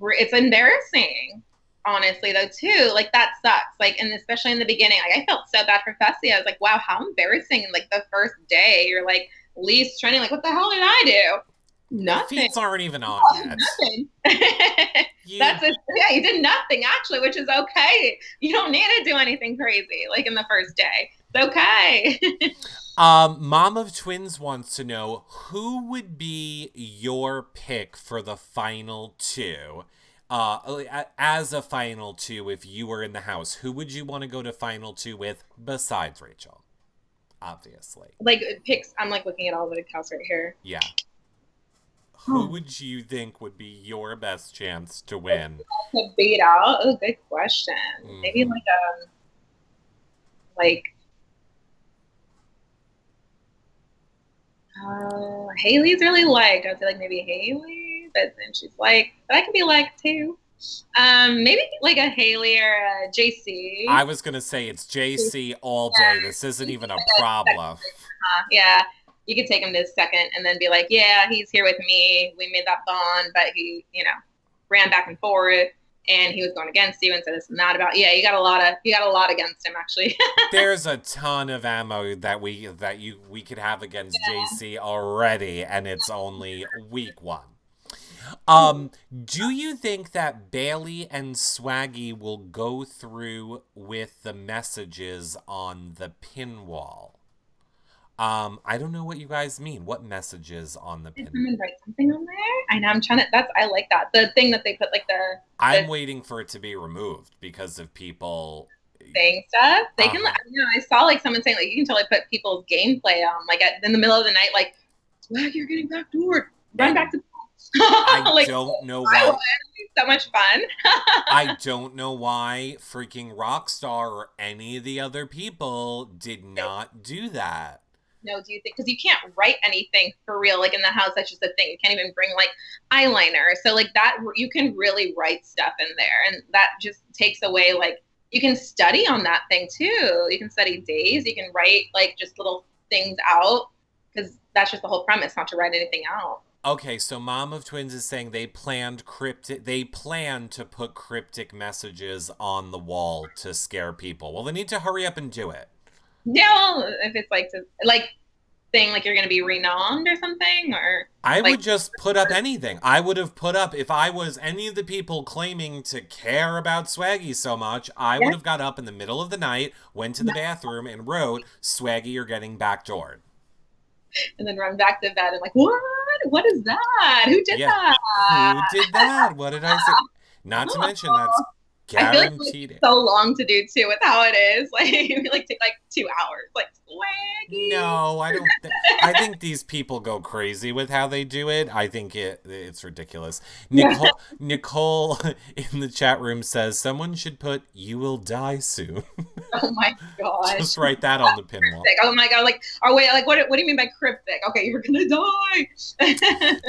it's embarrassing. Honestly, though, too, like that sucks. Like, and especially in the beginning, like I felt so bad for Fessy. I was like, wow, how embarrassing. And like the first day, you're like least trending. Like, what the hell did I do? Nothing. Feeds aren't even on yet. Nothing. You did nothing actually, which is okay. You don't need to do anything crazy like in the first day. It's okay. Mom of Twins wants to know who would be your pick for the final two. As a final two, if you were in the house, who would you want to go to final two with besides Rachel? Obviously. Like picks, I'm like looking at all the house right here. Yeah. Who would you think would be your best chance to win? To beat out? Oh, good question. Mm-hmm. Maybe Haley's really liked. I'd say like maybe Haley, but then she's like, but I can be liked too. Maybe like a Haley or a JC. I was gonna say it's JC all day. This isn't even a problem. Yeah, you could take him to second and then be like, yeah, he's here with me. We made that bond, but he, ran back and forth. And he was going against you and said this and that about you got a lot against him actually. There's a ton of ammo that we could have against JC already, and it's only week 1. Do you think that Bailey and Swaggy will go through with the messages on the pin wall? I don't know what you guys mean. What messages on the pin? Did someone write something on there? I know. I'm trying to. I like that. The thing that they put like the. I'm waiting for it to be removed because of people saying stuff. They can. I saw like someone saying like you can totally put people's gameplay on like in the middle of the night like, Swag, you're getting backdoored. Run back to. I don't know why. So much fun. I don't know why freaking Rockstar or any of the other people did not do that. No, do you think, because you can't write anything for real, like in the house, that's just a thing. You can't even bring like eyeliner. So like that, you can really write stuff in there. And that just takes away, like, you can study on that thing too. You can study days. You can write like just little things out because that's just the whole premise, not to write anything out. Okay, so Mom of Twins is saying they plan to put cryptic messages on the wall to scare people. Well, they need to hurry up and do it. Yeah, well, if it's like saying like you're going to be renowned or something, or I would just put up anything. I would have put up, if I was any of the people claiming to care about Swaggy so much, I would have got up in the middle of the night, went to the bathroom and wrote, Swaggy, you're getting backdoored. And then run back to bed and like, what? What is that? Who did that? Who did that? What did I say? Not to mention that's guaranteed. I feel like it's so long to do too with how it is. Like it like take like 2 hours. Like Swaggy. No, I don't. I think these people go crazy with how they do it. I think it's ridiculous. Nicole in the chat room says someone should put "You will die soon." Oh my gosh! Just write that on the pin wall. Oh my god! Like, oh wait, like what do you mean by cryptic? Okay, you're gonna die.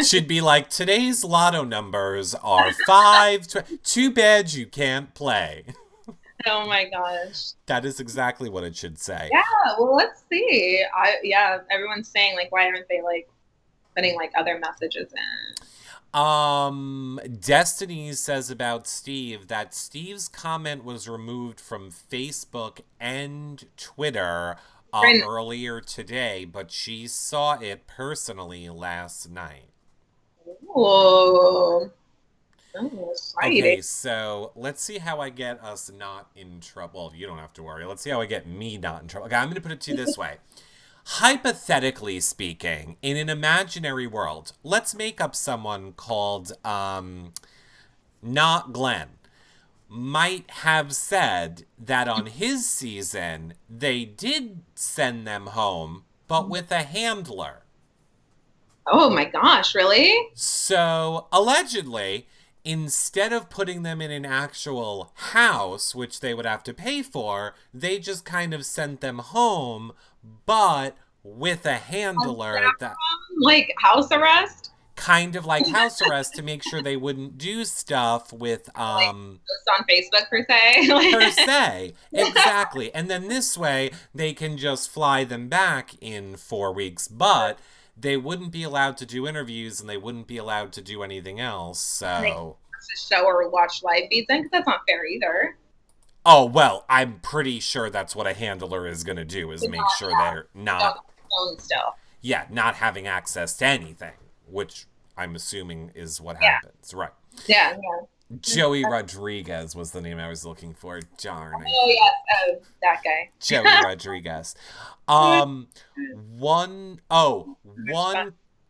Should be like today's lotto numbers are 5. Too bad you can't play. Oh my gosh. That is exactly what it should say. Yeah, well, let's see. Everyone's saying like, why aren't they like putting like other messages in? Destiny says about Steve that Steve's comment was removed from Facebook and Twitter earlier today, but she saw it personally last night. Oh. Okay, so let's see how I get us not in trouble. Well, you don't have to worry. Let's see how I get me not in trouble. Okay, I'm going to put it to you this way. Hypothetically speaking, in an imaginary world, let's make up someone called, not Glenn. might have said that on his season, they did send them home, but with a handler. Oh my gosh, really? So, allegedly, instead of putting them in an actual house, which they would have to pay for, they just kind of sent them home, but with a handler that Like house arrest? kind of like house arrest to make sure they wouldn't do stuff with Just on Facebook per se. per se. Exactly. And then this way they can just fly them back in 4 weeks, but they wouldn't be allowed to do interviews and they wouldn't be allowed to do anything else. So To show or watch live feeds, because that's not fair either. oh well, I'm pretty sure that's what a handler is gonna do is make sure they're not Still. yeah, not having access to anything, which I'm assuming is what happens. Right. Yeah. Joey Rodriguez was the name I was looking for. Darn. Oh yes, that guy. Joey Rodriguez. One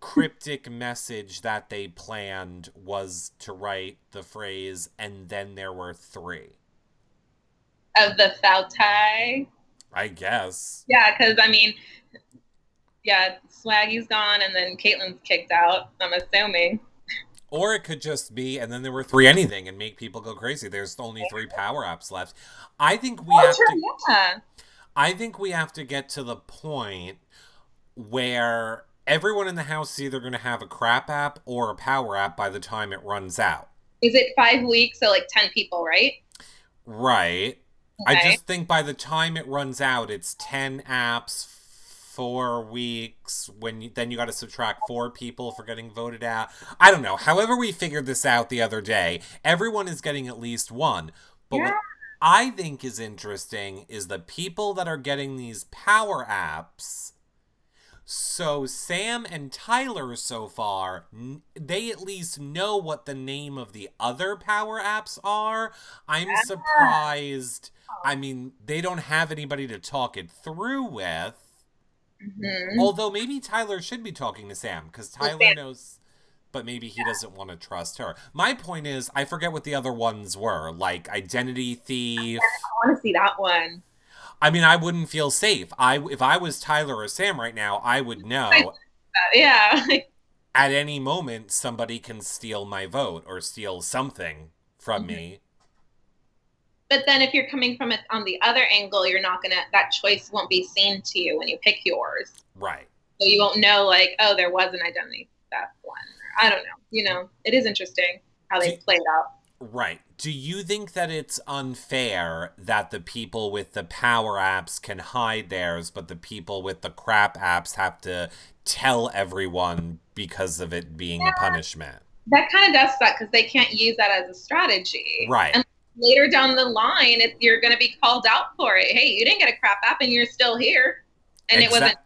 cryptic message that they planned was to write the phrase, and then there were three. Of the Fautai. I guess. Yeah, because I mean, yeah, Swaggy's gone, and then Caitlyn's kicked out. I'm assuming. Or it could just be, and then there were three anything and make people go crazy. There's only 3 power-ups left. I think we have to. Yeah. I think we have to get to the point where everyone in the house is either going to have a crap app or a power app by the time it runs out. Is it 5 weeks? So like 10 people, right? Right. Okay. I just think by the time it runs out, it's 10 apps, 4 weeks. Then you got to subtract 4 people for getting voted out. I don't know. However we figured this out the other day, everyone is getting at least one. But what I think is interesting is the people that are getting these power apps. So Sam and Tyler so far, they at least know what the name of the other power apps are. I'm surprised. I mean, they don't have anybody to talk it through with. Mm-hmm. Although maybe Tyler should be talking to Sam because Tyler knows, but maybe he doesn't want to trust her. My point is, I forget what the other ones were, like Identity Thief. I want to see that one. I mean, I wouldn't feel safe. If I was Tyler or Sam right now, I would know. Yeah. At any moment, somebody can steal my vote or steal something from me. But then if you're coming from it on the other angle, you're not going to, that choice won't be seen to you when you pick yours. Right. So you won't know, like, oh, there was an identity theft one. I don't know. You know, it is interesting how they play it out. Right. Do you think that it's unfair that the people with the power apps can hide theirs, but the people with the crap apps have to tell everyone because of it being a punishment? That kind of does suck because they can't use that as a strategy. Right. And later down the line, you're going to be called out for it. Hey, you didn't get a crap app and you're still here. And it wasn't.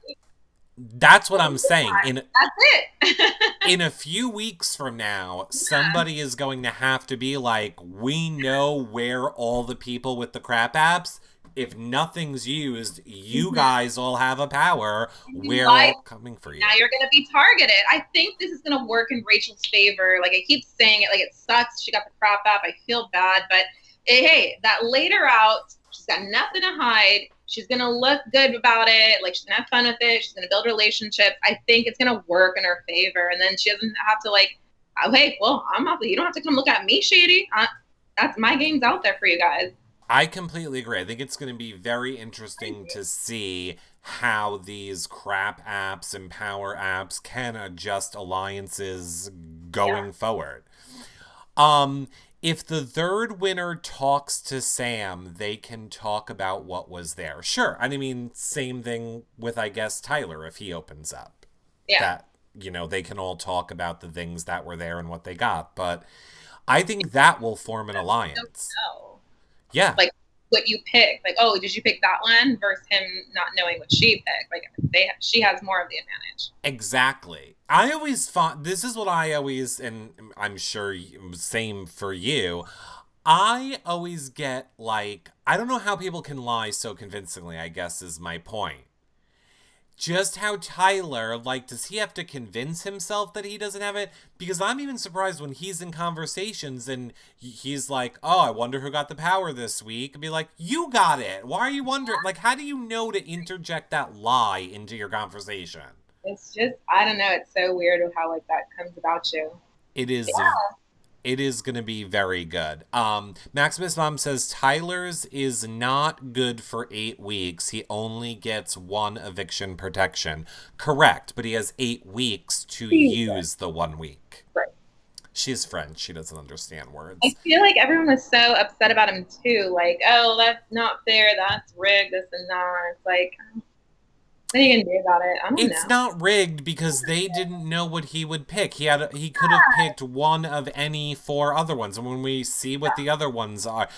That's what I'm saying. That's it. In a few weeks from now, somebody is going to have to be like, we know where all the people with the crap apps, if nothing's used, you guys all have a power. We're all coming for you. Now you're going to be targeted. I think this is going to work in Rachel's favor. Like, I keep saying it, like, it sucks. She got the crap app. I feel bad. But, hey, that later out, she's got nothing to hide. She's going to look good about it. Like, she's going to have fun with it. She's going to build relationships. I think it's going to work in her favor. And then she doesn't have to, like, oh, hey, well, you don't have to come look at me, shady. That's my game's out there for you guys. I completely agree. I think it's going to be very interesting to see how these crap apps and power apps can adjust alliances going forward. If the third winner talks to Sam, they can talk about what was there. Sure. I mean, same thing with, I guess, Tyler, if he opens up. Yeah. That, they can all talk about the things that were there and what they got. But I think that will form an alliance. Yeah. Like, what you pick. Like, oh, did you pick that one? Versus him not knowing what she picked. Like, she has more of the advantage. Exactly. I always thought, this is what I always, and I'm sure same for you, I always get, like, I don't know how people can lie so convincingly, I guess is my point. just how Tyler, like, does he have to convince himself that he doesn't have it? Because I'm even surprised when he's in conversations and he's like, oh, I wonder who got the power this week. And be like, you got it. Why are you wondering? Like, how do you know to interject that lie into your conversation? It's just, I don't know. It's so weird how like that comes about you. It is. It is going to be very good. Maximus Mom says Tyler's is not good for 8 weeks. He only gets 1 eviction protection. Correct, but he has 8 weeks to use the 1 week. Right. She's French. She doesn't understand words. I feel like everyone was so upset about him too. Like, oh, that's not fair. That's rigged. This and that. It's like, what are you gonna do about it? I don't know. It's not rigged because they didn't know what he would pick. He could have picked one of any 4 other ones. And when we see what the other ones are,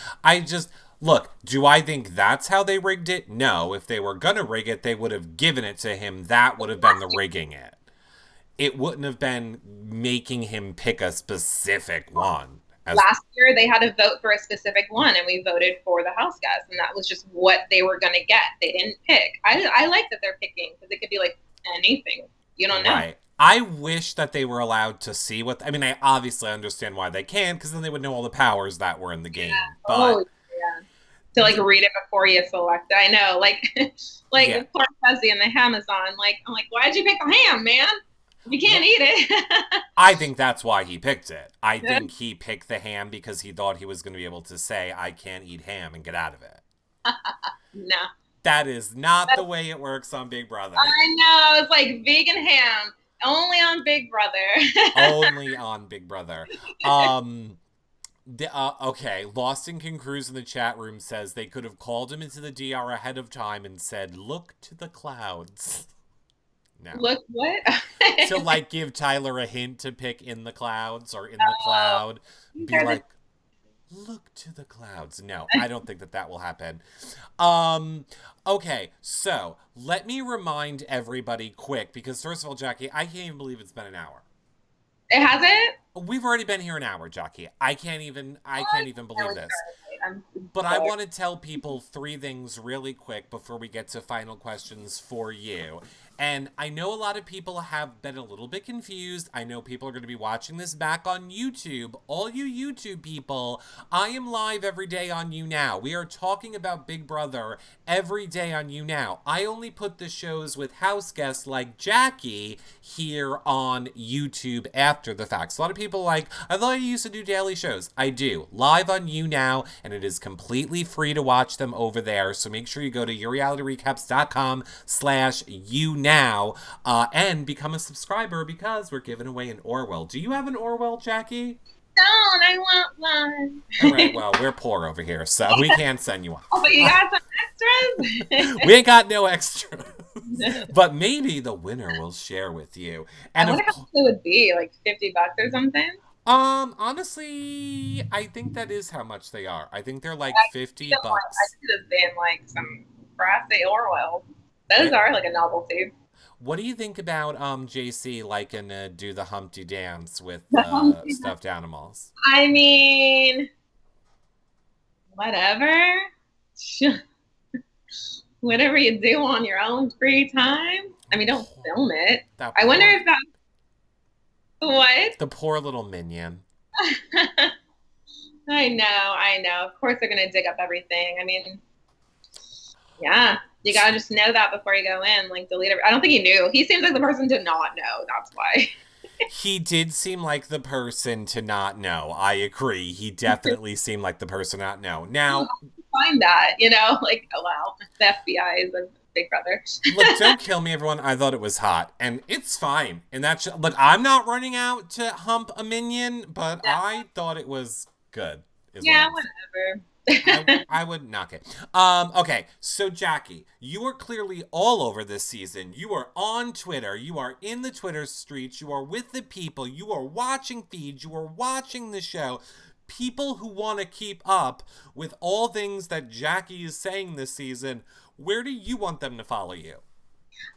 look, do I think that's how they rigged it? No. If they were gonna rig it, they would have given it to him. That would have been the rigging it. It wouldn't have been making him pick a specific one. Last year, they had to vote for a specific one, and we voted for the house guests, and that was just what they were going to get. They didn't pick. I like that they're picking, because it could be like anything. You don't know. Right. I wish that they were allowed to see what... I mean, I obviously understand why they can, because then they would know all the powers that were in the game. Yeah. But, oh, yeah. To, like, read it before you select it. I know. Like, with Clark Fuzzy and the Amazon, like, I'm like, why'd you pick the ham, man? You can't eat it. I think that's why he picked it. I think he picked the ham because he thought he was going to be able to say, I can't eat ham and get out of it. No. That is not the way it works on Big Brother. I know. It's like vegan ham. Only on Big Brother. Only on Big Brother. Okay, Lost and King Cruz in the chat room says they could have called him into the DR ahead of time and said, look to the clouds. No. Look, what? To, like, give Tyler a hint to pick in the clouds or in the cloud. Be like, look to the clouds. No, I don't think that will happen. Okay, so let me remind everybody quick, because first of all, Jackie, I can't even believe it's been an hour. It hasn't? We've already been here an hour, Jackie. I can't even believe this. But I want to tell people 3 things really quick before we get to final questions for you. And I know a lot of people have been a little bit confused. I know people are going to be watching this back on YouTube. All you YouTube people, I am live every day on YouNow. We are talking about Big Brother every day on YouNow. I only put the shows with house guests like Jackie here on YouTube after the fact. So a lot of people are like, I thought you used to do daily shows. I do. Live on YouNow, and it is completely free to watch them over there. So make sure you go to yourrealityrecaps.com/YouNow and become a subscriber, because we're giving away an Orwell. Do you have an Orwell, Jackie? Don't. I want one. All right, well, we're poor over here, so we can't send you one. Oh, but you got some extras? We ain't got no extras. But maybe the winner will share with you. And I wonder how much it would be, like $50 or something? Honestly, I think that is how much they are. I think they're like $50. I could have been like some brassy Orwell. Those are like a novelty. What do you think about JC liking to do the Humpty dance with stuffed animals? I mean, whatever. Whatever you do on your own free time. I mean, don't film it. I wonder if that... What? The poor little minion. I know. Of course they're going to dig up everything. I mean, yeah. You got to just know that before you go in. Like, delete it. I don't think he knew. He seems like the person to not know. That's why. He did seem like the person to not know. I agree. He definitely seemed like the person not know. Now, find that, like, oh, wow. The FBI is a Big Brother. Look, don't kill me, everyone. I thought it was hot, and it's fine. And that's look, I'm not running out to hump a minion, but I thought it was good. Yeah, whatever. I would knock it. Okay, so Jackie, you are clearly all over this season. You are on Twitter. You are in the Twitter streets. You are with the people. You are watching feeds. You are watching the show. People who want to keep up with all things that Jackie is saying this season, where do you want them to follow you?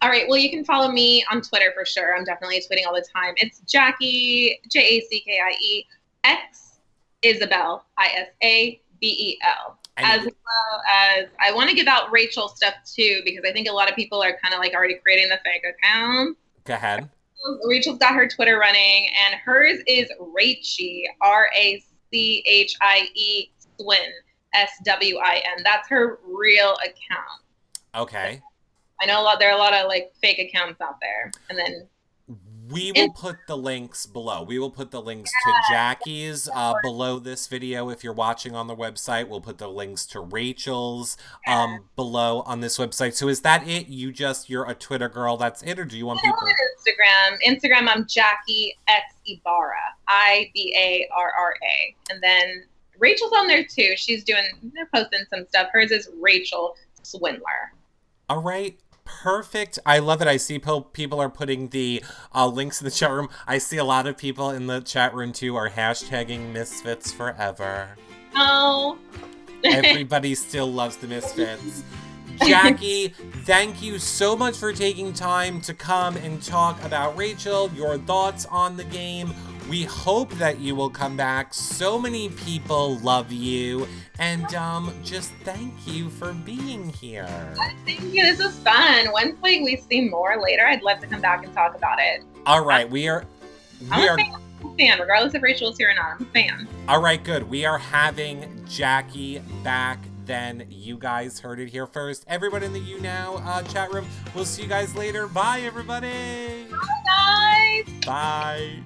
All right, well, you can follow me on Twitter for sure. I'm definitely tweeting all the time. It's Jackie, Jackie, X Isabel, Isabel. as well as I want to give out Rachel stuff too, because I think a lot of people are kind of like already creating the fake account. Go ahead. Rachel's got her Twitter running, and hers is Rachie, RACHIE Swin, SWIN. That's her real account. Okay. I know there are a lot of like fake accounts out there, and then we will put the links below. We will put the links to Jackie's below this video. If you're watching on the website, we'll put the links to Rachel's below on this website. So is that it? You're a Twitter girl. That's it, or do you want people? Instagram, I'm Jackie X Ibarra, IBARRA, and then Rachel's on there too. They're posting some stuff. Hers is Rachel Swindler. All right. Perfect. I love it. I see people are putting the links in the chat room. I see a lot of people in the chat room too are hashtagging Misfits forever. Oh. Everybody still loves the Misfits. Jackie, thank you so much for taking time to come and talk about Rachel, your thoughts on the game. We hope that you will come back. So many people love you. And just thank you for being here. Thank you. This was fun. Once we see more later, I'd love to come back and talk about it. All right. I'm a fan, regardless if Rachel's here or not. I'm a fan. All right, good. We are having Jackie back then. You guys heard it here first. Everybody in the You Now chat room. We'll see you guys later. Bye, everybody. Bye, guys. Bye.